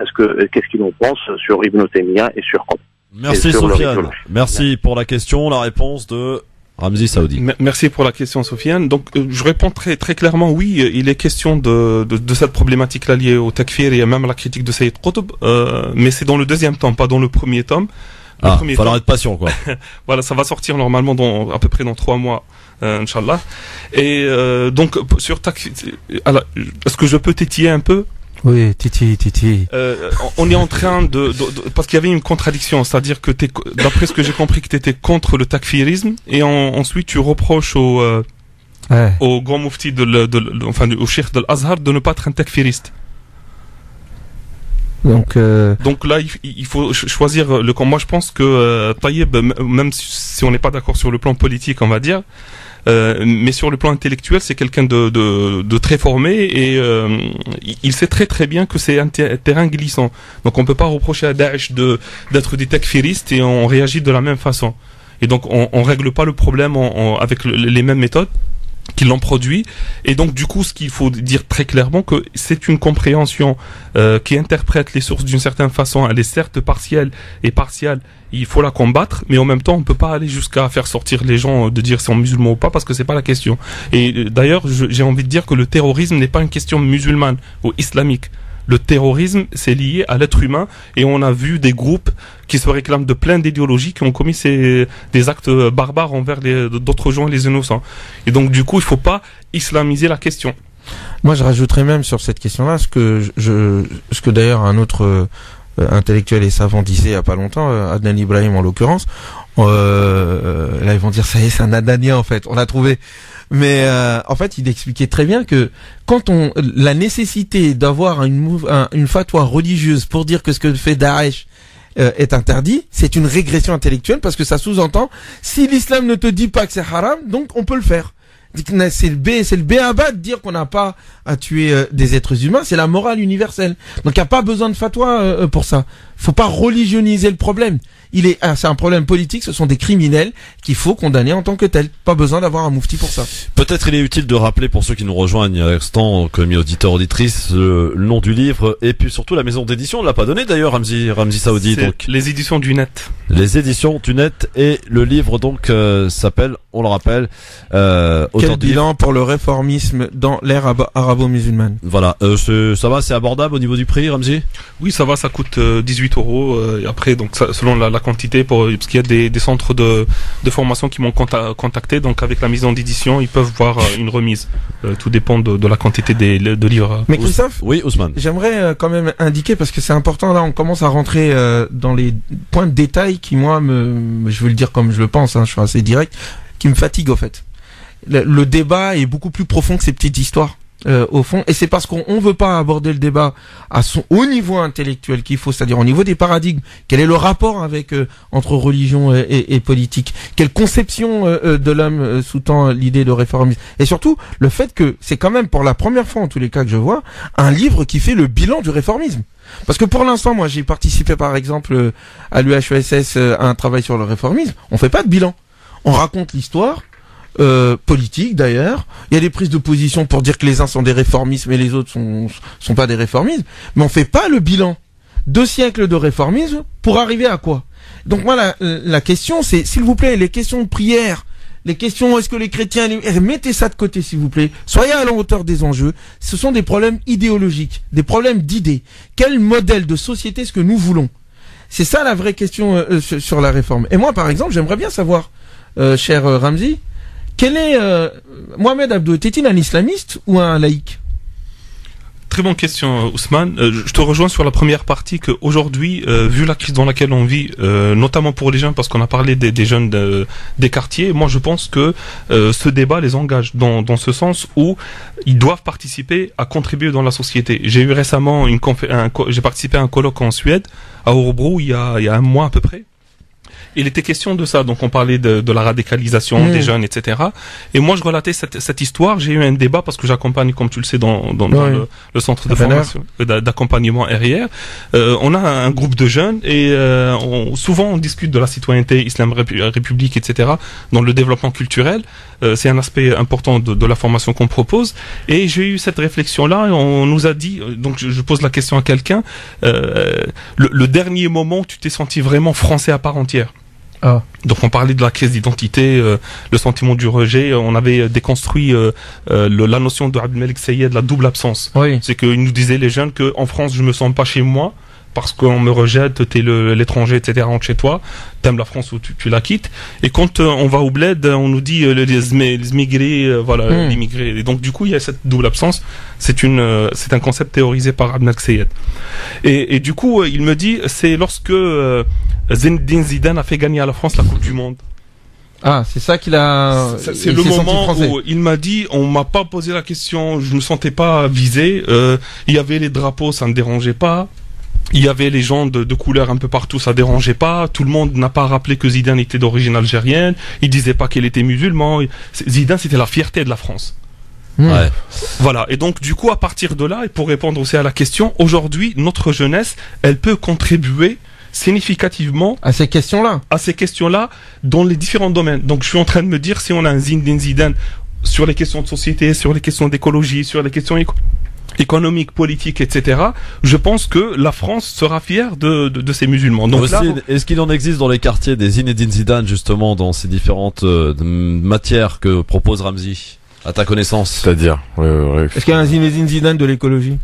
qu'est-ce qu'ils en pensent sur Ibn Taymiyyah et sur Qutb? Merci Sofiane. Merci pour la question, la réponse de Ramzi Saoudi. Merci pour la question Sofiane. Donc je réponds très très clairement oui, il est question de cette problématique là liée au takfir et même à la critique de Sayyid Qutb, mais c'est dans le deuxième tome, pas dans le premier tome. Il faut être patient quoi. Voilà, ça va sortir normalement à peu près dans 3 mois. Inch'Allah. Et donc sur takfir, alors est-ce que je peux tétiller un peu? Oui, titi. On est en train parce qu'il y avait une contradiction, c'est-à-dire que d'après ce que j'ai compris que tu étais contre le takfirisme et ensuite tu reproches au grand moufti au cheikh de l'Azhar de ne pas être un takfiriste. Donc là, il faut choisir le camp. Moi, je pense que Taïeb, même si on n'est pas d'accord sur le plan politique, on va dire, mais sur le plan intellectuel, c'est quelqu'un de très formé et il sait très très bien que c'est un terrain glissant. Donc on peut pas reprocher à Daesh d'être des takfiristes et on réagit de la même façon. Et donc on règle pas le problème avec les mêmes méthodes qui l'ont produit, et donc du coup ce qu'il faut dire très clairement que c'est une compréhension qui interprète les sources d'une certaine façon, elle est certes partielle, il faut la combattre, mais en même temps on peut pas aller jusqu'à faire sortir les gens de dire si on est musulman ou pas, parce que c'est pas la question. Et d'ailleurs j'ai envie de dire que le terrorisme n'est pas une question musulmane ou islamique. Le terrorisme, c'est lié à l'être humain, et on a vu des groupes qui se réclament de plein d'idéologies qui ont commis des actes barbares envers d'autres gens, les innocents. Et donc du coup, il faut pas islamiser la question. Moi, je rajouterais même sur cette question-là ce que d'ailleurs un autre intellectuel et savant disait il y a pas longtemps, Adnan Ibrahim en l'occurrence. Là, ils vont dire ça y est, c'est un Adnanien en fait. On l'a trouvé. Mais en fait, il expliquait très bien que quand la nécessité d'avoir une fatwa religieuse pour dire que ce que fait Daesh est interdit, c'est une régression intellectuelle, parce que ça sous-entend si l'islam ne te dit pas que c'est haram, donc on peut le faire. c'est le B.A.-ba de dire qu'on n'a pas à tuer des êtres humains, c'est la morale universelle. Donc il n'y a pas besoin de fatwa pour ça. Faut pas religioniser le problème. C'est un problème politique, ce sont des criminels qu'il faut condamner en tant que tels. Pas besoin d'avoir un moufti pour ça. Peut-être il est utile de rappeler pour ceux qui nous rejoignent à l'instant, comme auditeurs, auditrices, le nom du livre et puis surtout la maison d'édition. On l'a pas donné d'ailleurs, Ramzi Saoudi. Donc les éditions du Net. Les éditions du Net et le livre donc s'appelle, on le rappelle, Quel bilan pour le réformisme dans l'ère arabo-musulmane. Voilà, ça va, c'est abordable au niveau du prix, Ramzi? Oui, ça va, ça coûte 18 €. Et après, donc selon la quantité, parce qu'il y a des centres de formation qui m'ont contacté, donc avec la maison d'édition, ils peuvent voir une remise. Tout dépend de la quantité de livres. Mais Christophe, oui, Ousmane. J'aimerais quand même indiquer, parce que c'est important, là on commence à rentrer dans les points de détail qui moi je veux le dire comme je le pense, hein, je suis assez direct, qui me fatigue au fait. Le débat est beaucoup plus profond que ces petites histoires. Au fond, et c'est parce qu'on veut pas aborder le débat au niveau intellectuel qu'il faut, c'est-à-dire au niveau des paradigmes. Quel est le rapport entre religion et politique? Quelle conception de l'homme sous-tend l'idée de réformisme? Et surtout, le fait que c'est quand même pour la première fois, en tous les cas que je vois, un livre qui fait le bilan du réformisme. Parce que pour l'instant, moi, j'ai participé par exemple à l'UHESS à un travail sur le réformisme. On fait pas de bilan. On raconte l'histoire. Politique d'ailleurs, il y a des prises de position pour dire que les uns sont des réformismes et les autres sont pas des réformismes, mais on fait pas le bilan. 2 siècles de réformisme pour arriver à quoi? Donc moi la question c'est, s'il vous plaît, les questions de prière, les questions est-ce que les chrétiens, mettez ça de côté s'il vous plaît, soyez à la hauteur des enjeux. Ce sont des problèmes idéologiques, des problèmes d'idées. Quel modèle de société est-ce que nous voulons? C'est ça la vraie question sur la réforme. Et moi par exemple j'aimerais bien savoir, cher Ramzi, quel est Mohamed Abdo, était-il un islamiste ou un laïc? Très bonne question, Ousmane. Je te rejoins sur la première partie qu'aujourd'hui, vu la crise dans laquelle on vit, notamment pour les jeunes, parce qu'on a parlé des jeunes des quartiers, moi je pense que ce débat les engage dans ce sens où ils doivent participer à contribuer dans la société. J'ai eu récemment j'ai participé à un colloque en Suède, à Örebro, il y a un mois à peu près. Il était question de ça, donc on parlait de la radicalisation des jeunes, etc. Et moi je relatais cette histoire, j'ai eu un débat parce que j'accompagne, comme tu le sais, dans le centre de formation d'accompagnement RIR. On a un groupe de jeunes et souvent on discute de la citoyenneté, Islam République, etc. dans le développement culturel. C'est un aspect important de la formation qu'on propose. Et j'ai eu cette réflexion-là, et on nous a dit, donc je pose la question à quelqu'un, le dernier moment où tu t'es senti vraiment français à part entière. Ah. Donc on parlait de la crise d'identité, le sentiment du rejet. On avait déconstruit la notion de Abdelmalek Sayed, la double absence. Oui. C'est qu'il nous disait, les jeunes, qu'en France je me sens pas chez moi parce qu'on me rejette, t'es l'étranger, etc. Rentre chez toi, t'aimes la France ou tu la quittes. Et quand on va au bled, on nous dit les immigrés, l'immigré. Et donc du coup il y a cette double absence. C'est un concept théorisé par Abdelmalek Sayed. Et du coup il me dit, c'est lorsque Zinedine Zidane a fait gagner à la France la Coupe du Monde. Ah, c'est ça qu'il a. C'est le moment où il m'a dit, on m'a pas posé la question, je me sentais pas visé. Il y avait les drapeaux, ça ne dérangeait pas. Il y avait les gens de couleur un peu partout, ça dérangeait pas. Tout le monde n'a pas rappelé que Zidane était d'origine algérienne. Il disait pas qu'il était musulman. Zidane, c'était la fierté de la France. Ouais. Voilà. Et donc, du coup, à partir de là, et pour répondre aussi à la question, aujourd'hui, notre jeunesse, elle peut contribuer significativement à ces questions-là dans les différents domaines. Donc, je suis en train de me dire, si on a un Zinedine Zidane sur les questions de société, sur les questions d'écologie, sur les questions économique, politique, etc. Je pense que la France sera fière de ces musulmans. Donc aussi, est-ce qu'il en existe dans les quartiers des Zinedine Zidane, justement, dans ces différentes matières que propose Ramzi, à ta connaissance? C'est-à-dire Est-ce qu'il y a un Zinedine Zidane de l'écologie?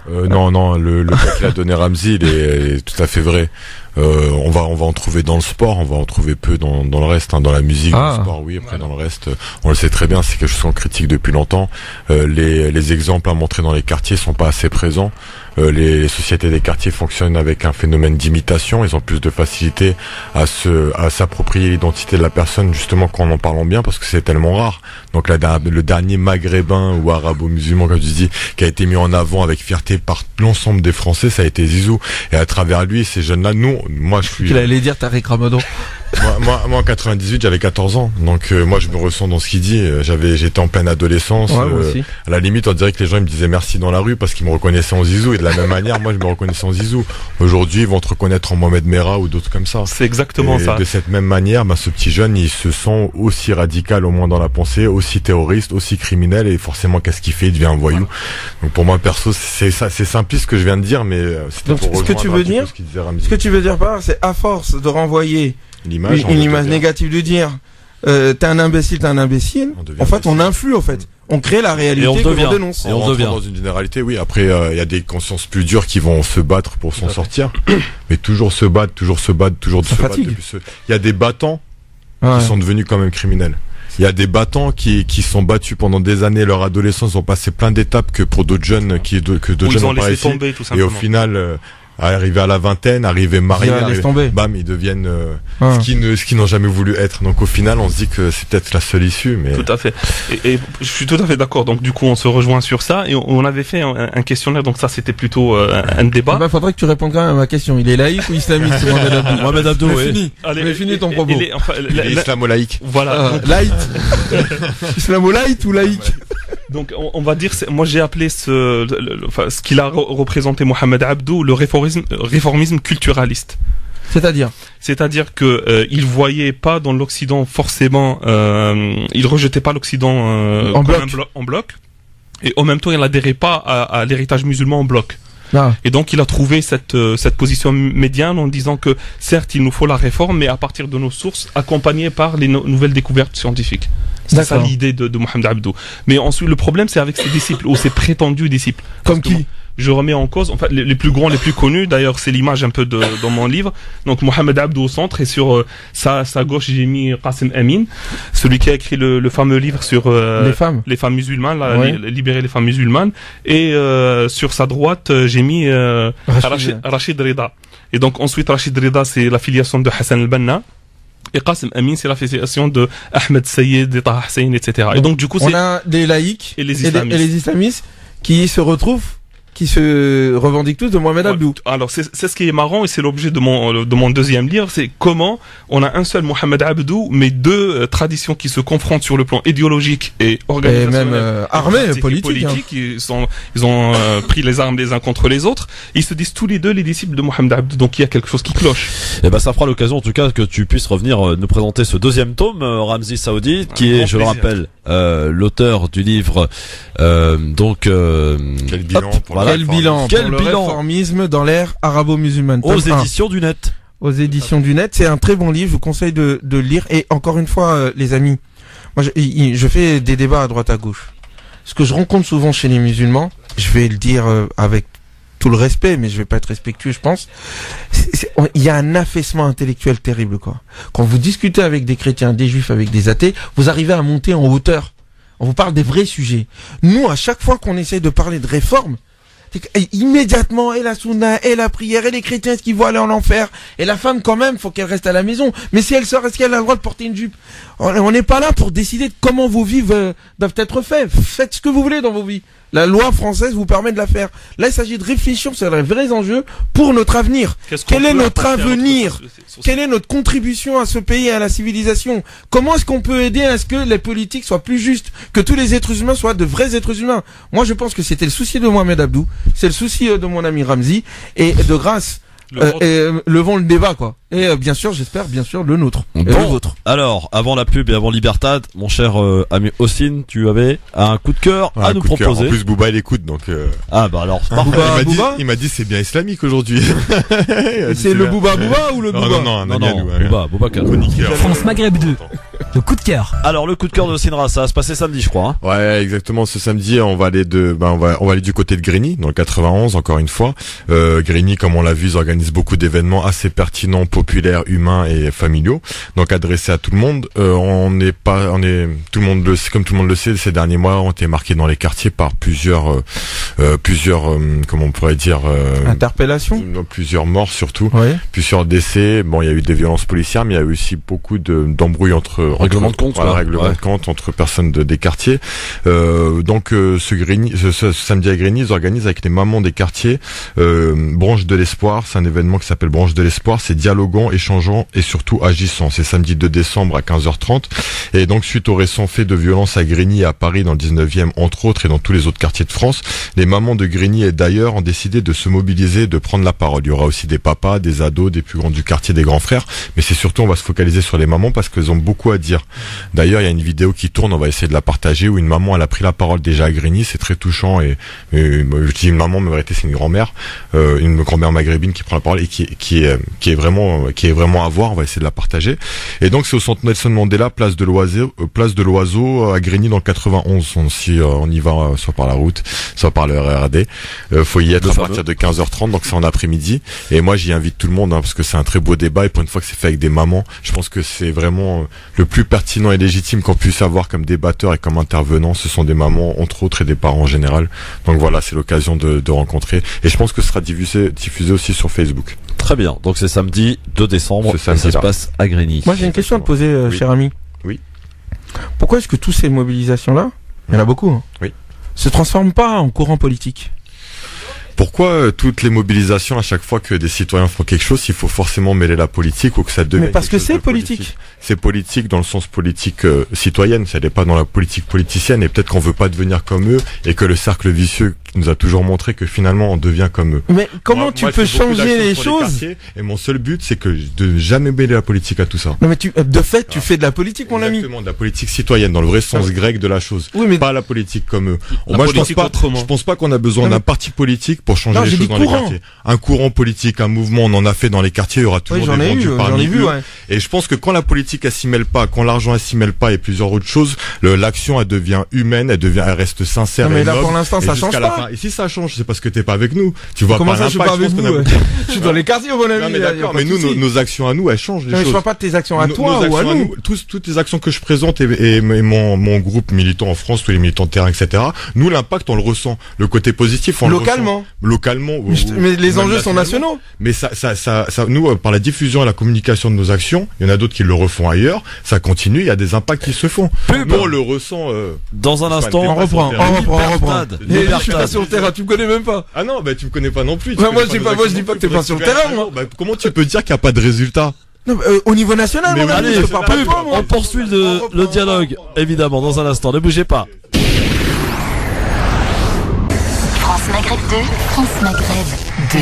Non, le cas qu'il a donné Ramzi, il est tout à fait vrai. On va en trouver dans le sport, on va en trouver peu dans le reste, hein, dans la musique, dans le sport, oui. Après, dans le reste, on le sait très bien, c'est quelque chose qu'on critique depuis longtemps. Les exemples à montrer dans les quartiers sont pas assez présents. Les sociétés des quartiers fonctionnent avec un phénomène d'imitation. Ils ont plus de facilité à s'approprier l'identité de la personne, justement, quand on en parle bien, parce que c'est tellement rare. Donc le dernier maghrébin ou arabo-musulman, comme tu dis, qui a été mis en avant avec fierté par l'ensemble des Français, ça a été Zizou. Et à travers lui, ces jeunes-là, moi je suis... Il allait dire Tariq Ramadan. Moi, en 98, j'avais 14 ans. Donc, moi, je me ressens dans ce qu'il dit. J'étais en pleine adolescence. Ouais, moi aussi. À la limite, on dirait que les gens ils me disaient merci dans la rue parce qu'ils me reconnaissaient en Zizou. Et de la même manière, moi, je me reconnaissais en Zizou. Aujourd'hui, ils vont te reconnaître en Mohamed Merah ou d'autres comme ça. C'est exactement ça. De cette même manière, ce petit jeune, il se sent aussi radical au moins dans la pensée, aussi terroriste, aussi criminel. Et forcément, qu'est-ce qu'il fait? Il devient un voyou. Donc, pour moi, perso, c'est ça, c'est simpliste ce que je viens de dire, mais donc, ce que tu veux dire, par là, c'est à force de renvoyer une image négative, de dire t'es un imbécile, en fait on influe, on crée la réalité qu'on dénonce. Et on devient dans une généralité, oui. Après il y a des consciences plus dures qui vont se battre pour s'en sortir, mais toujours se battre. Il y a des battants qui sont devenus quand même criminels. Il y a des battants qui sont battus pendant des années, leur adolescence, ont passé plein d'étapes que pour d'autres jeunes jeunes ont laissé tomber, tout simplement. Et au final arrivé à la vingtaine, arrivé marié, bam, ils deviennent ce qu'ils n'ont jamais voulu être. Donc au final, on se dit que c'est peut-être la seule issue. Mais tout à fait. Et je suis tout à fait d'accord. Donc du coup, on se rejoint sur ça et on avait fait un questionnaire. Donc ça, c'était plutôt un débat. Faudrait que tu répondes quand même à ma question. Il est laïque ou islamiste, Mohamed Abdou, oui. Allez, fini ton propos. Il est islamo-laïque. Voilà. Light. Islamo-light ou laïque? Donc on va dire, moi j'ai appelé ce qu'il a représenté Mohamed Abdou le réformisme culturaliste. C'est-à-dire que il voyait pas dans l'Occident forcément, il rejetait pas l'Occident en bloc, et en même temps il adhérait pas à l'héritage musulman en bloc. Et donc il a trouvé cette position médiane en disant que certes il nous faut la réforme, mais à partir de nos sources accompagnées par les nouvelles découvertes scientifiques. C'est ça l'idée de Mohamed Abdou. Mais ensuite le problème c'est avec ses disciples ou ses prétendus disciples. Comme qui? Je remets en cause, en fait, les plus grands, les plus connus, d'ailleurs c'est l'image un peu dans mon livre. Donc Mohamed Abdou au centre, et sur sa gauche j'ai mis Qasim Amin, celui qui a écrit le fameux livre sur les femmes musulmanes, libérer les femmes musulmanes, et sur sa droite j'ai mis Rachid Rida. Et donc ensuite Rachid Rida c'est l'affiliation de Hassan al-Banna. Et Qasim Amin, c'est l'association de Ahmed Sayed, et Taha Hussein, etc. Et donc, du coup, on a des laïcs et les islamistes qui se retrouvent, qui se revendiquent tous de Mohamed Abdou. Alors c'est ce qui est marrant et c'est l'objet de mon deuxième livre, c'est comment on a un seul Mohamed Abdou mais deux traditions qui se confrontent sur le plan idéologique et organisationnel, et même armé, politique. Ils ont pris les armes les uns contre les autres. Ils se disent tous les deux les disciples de Mohamed Abdou. Donc il y a quelque chose qui cloche. Et ça fera l'occasion en tout cas que tu puisses revenir nous présenter ce deuxième tome, Ramzi Saoudi, qui est, je le rappelle, l'auteur du livre quel bilan pour le réformisme dans l'ère arabo-musulmane. Aux éditions du Net. Aux éditions du Net, c'est un très bon livre, je vous conseille de le lire. Et encore une fois, les amis, moi je fais des débats à droite à gauche. Ce que je rencontre souvent chez les musulmans, je vais le dire avec tout le respect, mais je vais pas être respectueux, je pense. Il y a un affaissement intellectuel terrible, quoi. Quand vous discutez avec des chrétiens, des juifs, avec des athées, vous arrivez à monter en hauteur. On vous parle des vrais sujets. Nous, à chaque fois qu'on essaye de parler de réforme, immédiatement, et la sunna, et la prière, et les chrétiens, est-ce qu'ils vont aller en enfer? Et la femme, quand même, faut qu'elle reste à la maison. Mais si elle sort, est-ce qu'elle a le droit de porter une jupe? On n'est pas là pour décider de comment vos vies doivent être faites. Faites ce que vous voulez dans vos vies. La loi française vous permet de la faire. Là, il s'agit de réfléchir sur les vrais enjeux pour notre avenir. Quel est notre avenir? Quelle est notre contribution à ce pays et à la civilisation? Comment est-ce qu'on peut aider à ce que les politiques soient plus justes, que tous les êtres humains soient de vrais êtres humains? Moi, je pense que c'était le souci de Mohamed Abdou, c'est le souci de mon ami Ramzi, et de grâce, levons le débat, quoi. Et bien sûr, j'espère, le nôtre. Bon, le vôtre. Alors, avant la pub et avant Libertad, mon cher ami Hossein, tu avais un coup de cœur à nous proposer. En plus, Bouba, il écoute, donc... Ah, alors, il m'a dit c'est bien islamique aujourd'hui. C'est le Bouba ou le Bouba? Non, Bouba France Maghreb 2. Le coup de cœur. Alors, le coup de cœur de Hossein, ça va se passer samedi, je crois. Hein. Ouais, exactement. Ce samedi, on va aller on va aller du côté de Grigny, dans le 91, encore une fois. Grigny, comme on l'a vu, ils organisent beaucoup d'événements assez pertinents, populaires, humains et familiaux. Donc, adressés à tout le monde. Tout le monde comme tout le monde le sait, ces derniers mois ont été marqués dans les quartiers par plusieurs, comment on pourrait dire, interpellations. Plusieurs morts surtout. Ouais. Plusieurs décès. Bon, il y a eu des violences policières, mais il y a eu aussi beaucoup d'embrouilles entre règlement de compte, de compte entre personnes des quartiers. Donc ce samedi à Grigny, ils organisent avec les mamans des quartiers Branche de l'espoir. C'est un événement qui s'appelle Branche de l'espoir. C'est dialoguant dialoguant, échangeant et surtout agissant. C'est samedi 2 décembre à 15h30. Et donc, suite aux récents faits de violence à Grigny et à Paris dans le 19e, entre autres, et dans tous les autres quartiers de France, les mamans de Grigny et d'ailleurs ont décidé de se mobiliser, de prendre la parole. Il y aura aussi des papas, des ados, des plus grands du quartier, des grands frères. Mais c'est surtout, on va se focaliser sur les mamans parce qu'elles ont beaucoup à dire. D'ailleurs, il y a une vidéo qui tourne, on va essayer de la partager, où une maman, elle a pris la parole déjà à Grigny. C'est très touchant et je dis une maman, mais en vérité, c'est une grand-mère maghrébine qui prend la parole et qui est vraiment à voir. On va essayer de la partager. Et donc, c'est au centre Nelson Mandela, place de l'Oiseau à Grigny dans le 91. On y va soit par la route, soit par le RERD. Faut y être à partir de 15h30, donc c'est en après-midi. Et moi, j'y invite tout le monde, parce que c'est un très beau débat. Et pour une fois que c'est fait avec des mamans, je pense que c'est vraiment le plus pertinent et légitime qu'on puisse avoir comme débatteur et comme intervenant. Ce sont des mamans, entre autres, et des parents en général. Donc voilà, c'est l'occasion de rencontrer. Et je pense que ce sera diffusé aussi sur Facebook. Très bien. Donc c'est samedi 2 décembre. Ça se passe à Grigny. Moi, j'ai une question à te poser, cher ami. Oui. Pourquoi est-ce que toutes ces mobilisations-là, il y en a beaucoup, oui, se transforment pas en courant politique? Pourquoi toutes les mobilisations, à chaque fois que des citoyens font quelque chose, il faut forcément mêler la politique ou que ça devienne... Mais parce que c'est politique. C'est politique dans le sens politique citoyenne, ça n'est pas dans la politique politicienne, et peut-être qu'on veut pas devenir comme eux, et que le cercle vicieux nous a toujours montré que finalement on devient comme eux. Mais comment tu peux changer les choses? Et mon seul but, c'est que de jamais mêler la politique à tout ça. Non mais tu fais de la politique, mon ami. Exactement, de la politique citoyenne, dans le vrai sens grec de la chose. Oui, mais pas la politique comme eux. Moi, je pense pas qu'on a besoin d'un parti politique pour changer les choses dans les quartiers. Un courant politique, un mouvement, on en a fait dans les quartiers, il y aura toujours des vendus parmi eux. Et je pense que quand la politique elle s'y mêle pas, quand l'argent elle s'y mêle pas et plusieurs autres choses, l'action elle devient humaine, elle reste sincère. Non, mais là pour l'instant ça change pas. Et si ça change, c'est parce que t'es pas avec nous. Tu vois comment pas ça, je suis pas avec vous. Je suis dans les quartiers, mon ami. Non, mais d'accord, mais nous, nos actions à nous, elles changent les choses. Je vois pas tes actions à toi ou à nous. Toutes les actions que je présente et mon groupe militant en France, tous les militants de terrain, etc. Nous, l'impact, on le ressent. Le côté positif, on localement. Localement. Mais les enjeux sont nationaux. Mais ça, nous, par la diffusion et la communication de nos actions, il y en a d'autres qui le refont ailleurs. Ça continue, il y a des impacts qui se font. Nous, on le ressent. Dans un instant, on reprend. Je suis pas sur le terrain, tu me connais même pas. Ah non, tu me connais pas non plus. Moi, je dis pas que t'es pas sur le terrain, moi. Comment tu peux dire qu'il n'y a pas de résultat? Non, au niveau national, mon ami, je parle pas de toi, moi. On poursuit le dialogue, évidemment, dans un instant. Ne bougez pas. France Maghreb 2, France Maghreb 2.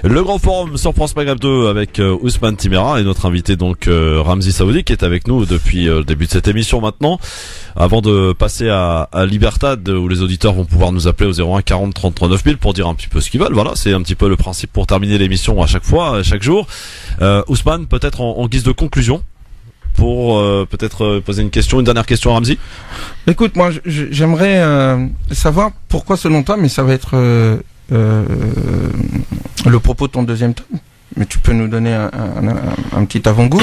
Le grand forum sur France Maghreb 2 avec Ousmane Timéra et notre invité donc Ramzi Saoudi qui est avec nous depuis le début de cette émission maintenant. Avant de passer à Libertad où les auditeurs vont pouvoir nous appeler au 01 40 33 9000 pour dire un petit peu ce qu'ils veulent. Voilà, c'est un petit peu le principe pour terminer l'émission à chaque fois, chaque jour. Ousmane, peut-être en guise de conclusion pour peut-être poser une dernière question à Ramzi. Écoute, moi j'aimerais savoir pourquoi selon toi, mais ça va être le propos de ton deuxième tome, mais tu peux nous donner un petit avant-goût.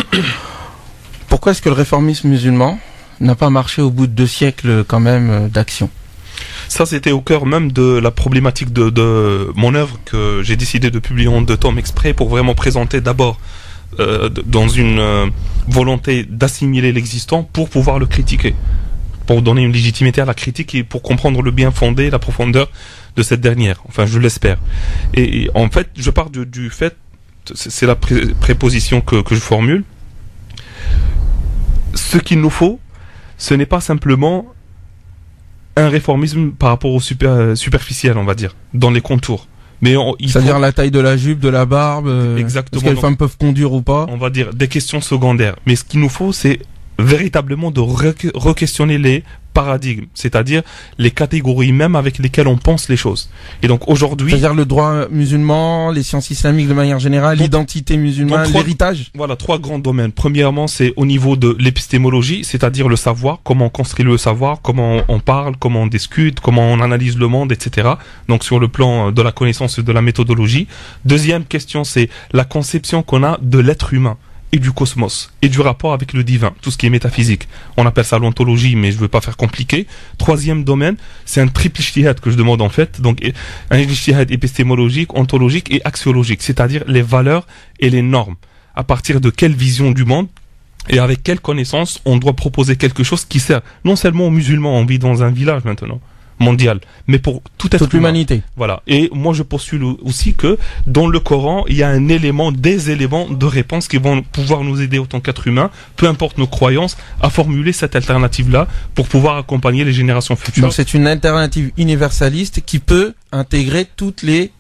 Pourquoi est-ce que le réformisme musulman n'a pas marché au bout de 2 siècles quand même d'action? Ça, c'était au cœur même de la problématique de mon œuvre que j'ai décidé de publier en 2 tomes exprès pour vraiment présenter d'abord dans une volonté d'assimiler l'existant pour pouvoir le critiquer, pour donner une légitimité à la critique et pour comprendre le bien fondé, la profondeur de cette dernière. Enfin, je l'espère. Et en fait, je pars du fait, c'est la préposition que je formule. Ce qu'il nous faut, ce n'est pas simplement un réformisme par rapport au superficiel, on va dire, dans les contours. C'est-à-dire la taille de la jupe, de la barbe, exactement. Est-ce que les femmes peuvent conduire ou pas? On va dire des questions secondaires. Mais ce qu'il nous faut, c'est véritablement de re-questionner les paradigmes, c'est-à-dire les catégories même avec lesquelles on pense les choses. Et donc aujourd'hui... C'est-à-dire le droit musulman, les sciences islamiques de manière générale, l'identité musulmane, l'héritage? Voilà, 3 grands domaines. Premièrement, c'est au niveau de l'épistémologie, c'est-à-dire le savoir, comment on construit le savoir, comment on parle, comment on discute, comment on analyse le monde, etc. Donc sur le plan de la connaissance et de la méthodologie. Deuxième question, c'est la conception qu'on a de l'être humain et du cosmos, et du rapport avec le divin, tout ce qui est métaphysique. On appelle ça l'ontologie, mais je ne veux pas faire compliqué. Troisième domaine, c'est un triple ijtihad que je demande en fait, donc un ijtihad épistémologique, ontologique et axiologique, c'est-à-dire les valeurs et les normes. À partir de quelle vision du monde et avec quelle connaissance on doit proposer quelque chose qui sert non seulement aux musulmans, on vit dans un village maintenant. mondiale, mais pour tout être toute humain. l'humanité. Voilà. Et moi, je postule aussi que dans le Coran, il y a des éléments de réponse qui vont pouvoir nous aider en tant qu'être humain, peu importe nos croyances, à formuler cette alternative-là pour pouvoir accompagner les générations futures. Donc c'est une alternative universaliste qui peut intégrer toutes les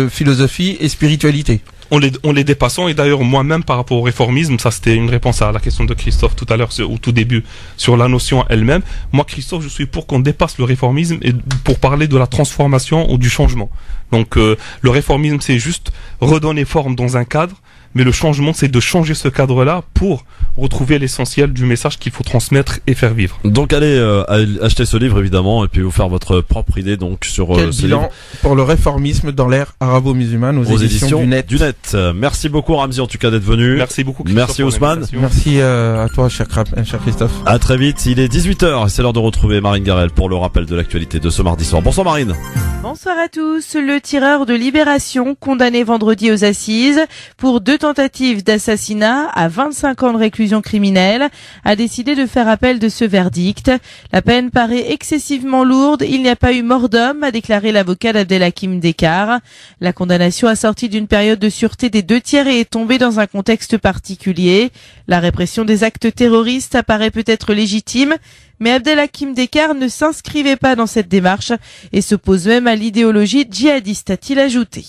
philosophies et spiritualités. En les dépassant, et d'ailleurs moi-même par rapport au réformisme, ça c'était une réponse à la question de Christophe tout à l'heure au tout début sur la notion elle-même. Moi Christophe, je suis pour qu'on dépasse le réformisme et pour parler de la transformation ou du changement. Donc le réformisme c'est juste redonner forme dans un cadre, mais le changement c'est de changer ce cadre-là pour retrouver l'essentiel du message qu'il faut transmettre et faire vivre. Donc allez acheter ce livre évidemment et puis vous faire votre propre idée donc sur Quel ce bilan livre pour le réformisme dans l'ère arabo-musulmane aux éditions du Net. Merci beaucoup Ramzi en tout cas d'être venu. Merci beaucoup Christophe. Merci Ousmane. Merci à toi cher Christophe. À très vite, il est 18h, c'est l'heure de retrouver Marine Garel pour le rappel de l'actualité de ce mardi soir. Bonsoir Marine. Bonsoir à tous. Le tireur de Libération, condamné vendredi aux assises pour 2 tentatives d'assassinat à 25 ans de réclusion criminelle, a décidé de faire appel de ce verdict. La peine paraît excessivement lourde. Il n'y a pas eu mort d'homme, a déclaré l'avocat d'Abdelhakim Dekar. La condamnation a sorti d'une période de sûreté des 2/3 et est tombée dans un contexte particulier. La répression des actes terroristes apparaît peut-être légitime, mais Abdelhakim Dekar ne s'inscrivait pas dans cette démarche et s'oppose même à l'idéologie djihadiste, a-t-il ajouté.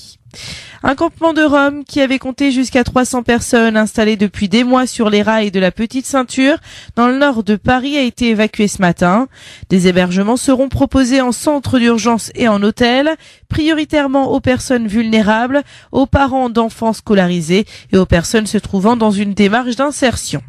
Un campement de Rome qui avait compté jusqu'à 300 personnes installées depuis des mois sur les rails de la Petite Ceinture dans le nord de Paris a été évacué ce matin. Des hébergements seront proposés en centre d'urgence et en hôtel, prioritairement aux personnes vulnérables, aux parents d'enfants scolarisés et aux personnes se trouvant dans une démarche d'insertion.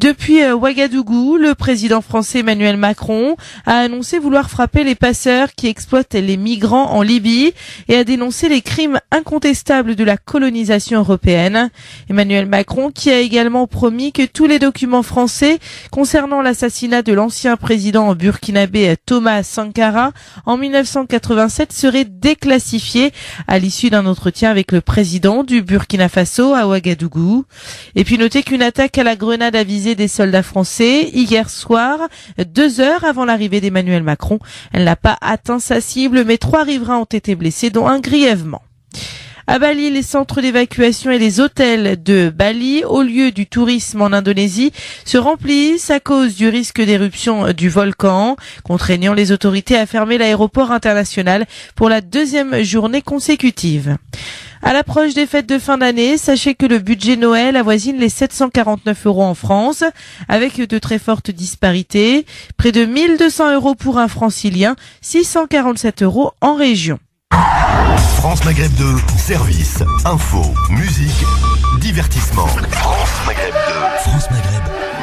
Depuis Ouagadougou, le président français Emmanuel Macron a annoncé vouloir frapper les passeurs qui exploitent les migrants en Libye et a dénoncé les crimes incontestables de la colonisation européenne. Emmanuel Macron qui a également promis que tous les documents français concernant l'assassinat de l'ancien président burkinabé Thomas Sankara en 1987 seraient déclassifiés à l'issue d'un entretien avec le président du Burkina Faso à Ouagadougou. Et puis notez qu'une attaque à la grenade a visé des soldats français hier soir, 2 heures avant l'arrivée d'Emmanuel Macron. Elle n'a pas atteint sa cible, mais 3 riverains ont été blessés, dont un grièvement. À Bali, les centres d'évacuation et les hôtels de Bali, au lieu du tourisme en Indonésie, se remplissent à cause du risque d'éruption du volcan, contraignant les autorités à fermer l'aéroport international pour la 2e journée consécutive. À l'approche des fêtes de fin d'année, sachez que le budget Noël avoisine les 749 € en France, avec de très fortes disparités. Près de 1 200 € pour un francilien, 647 € en région. France Maghreb 2, service, info, musique, divertissement. France Maghreb 2. France Maghreb.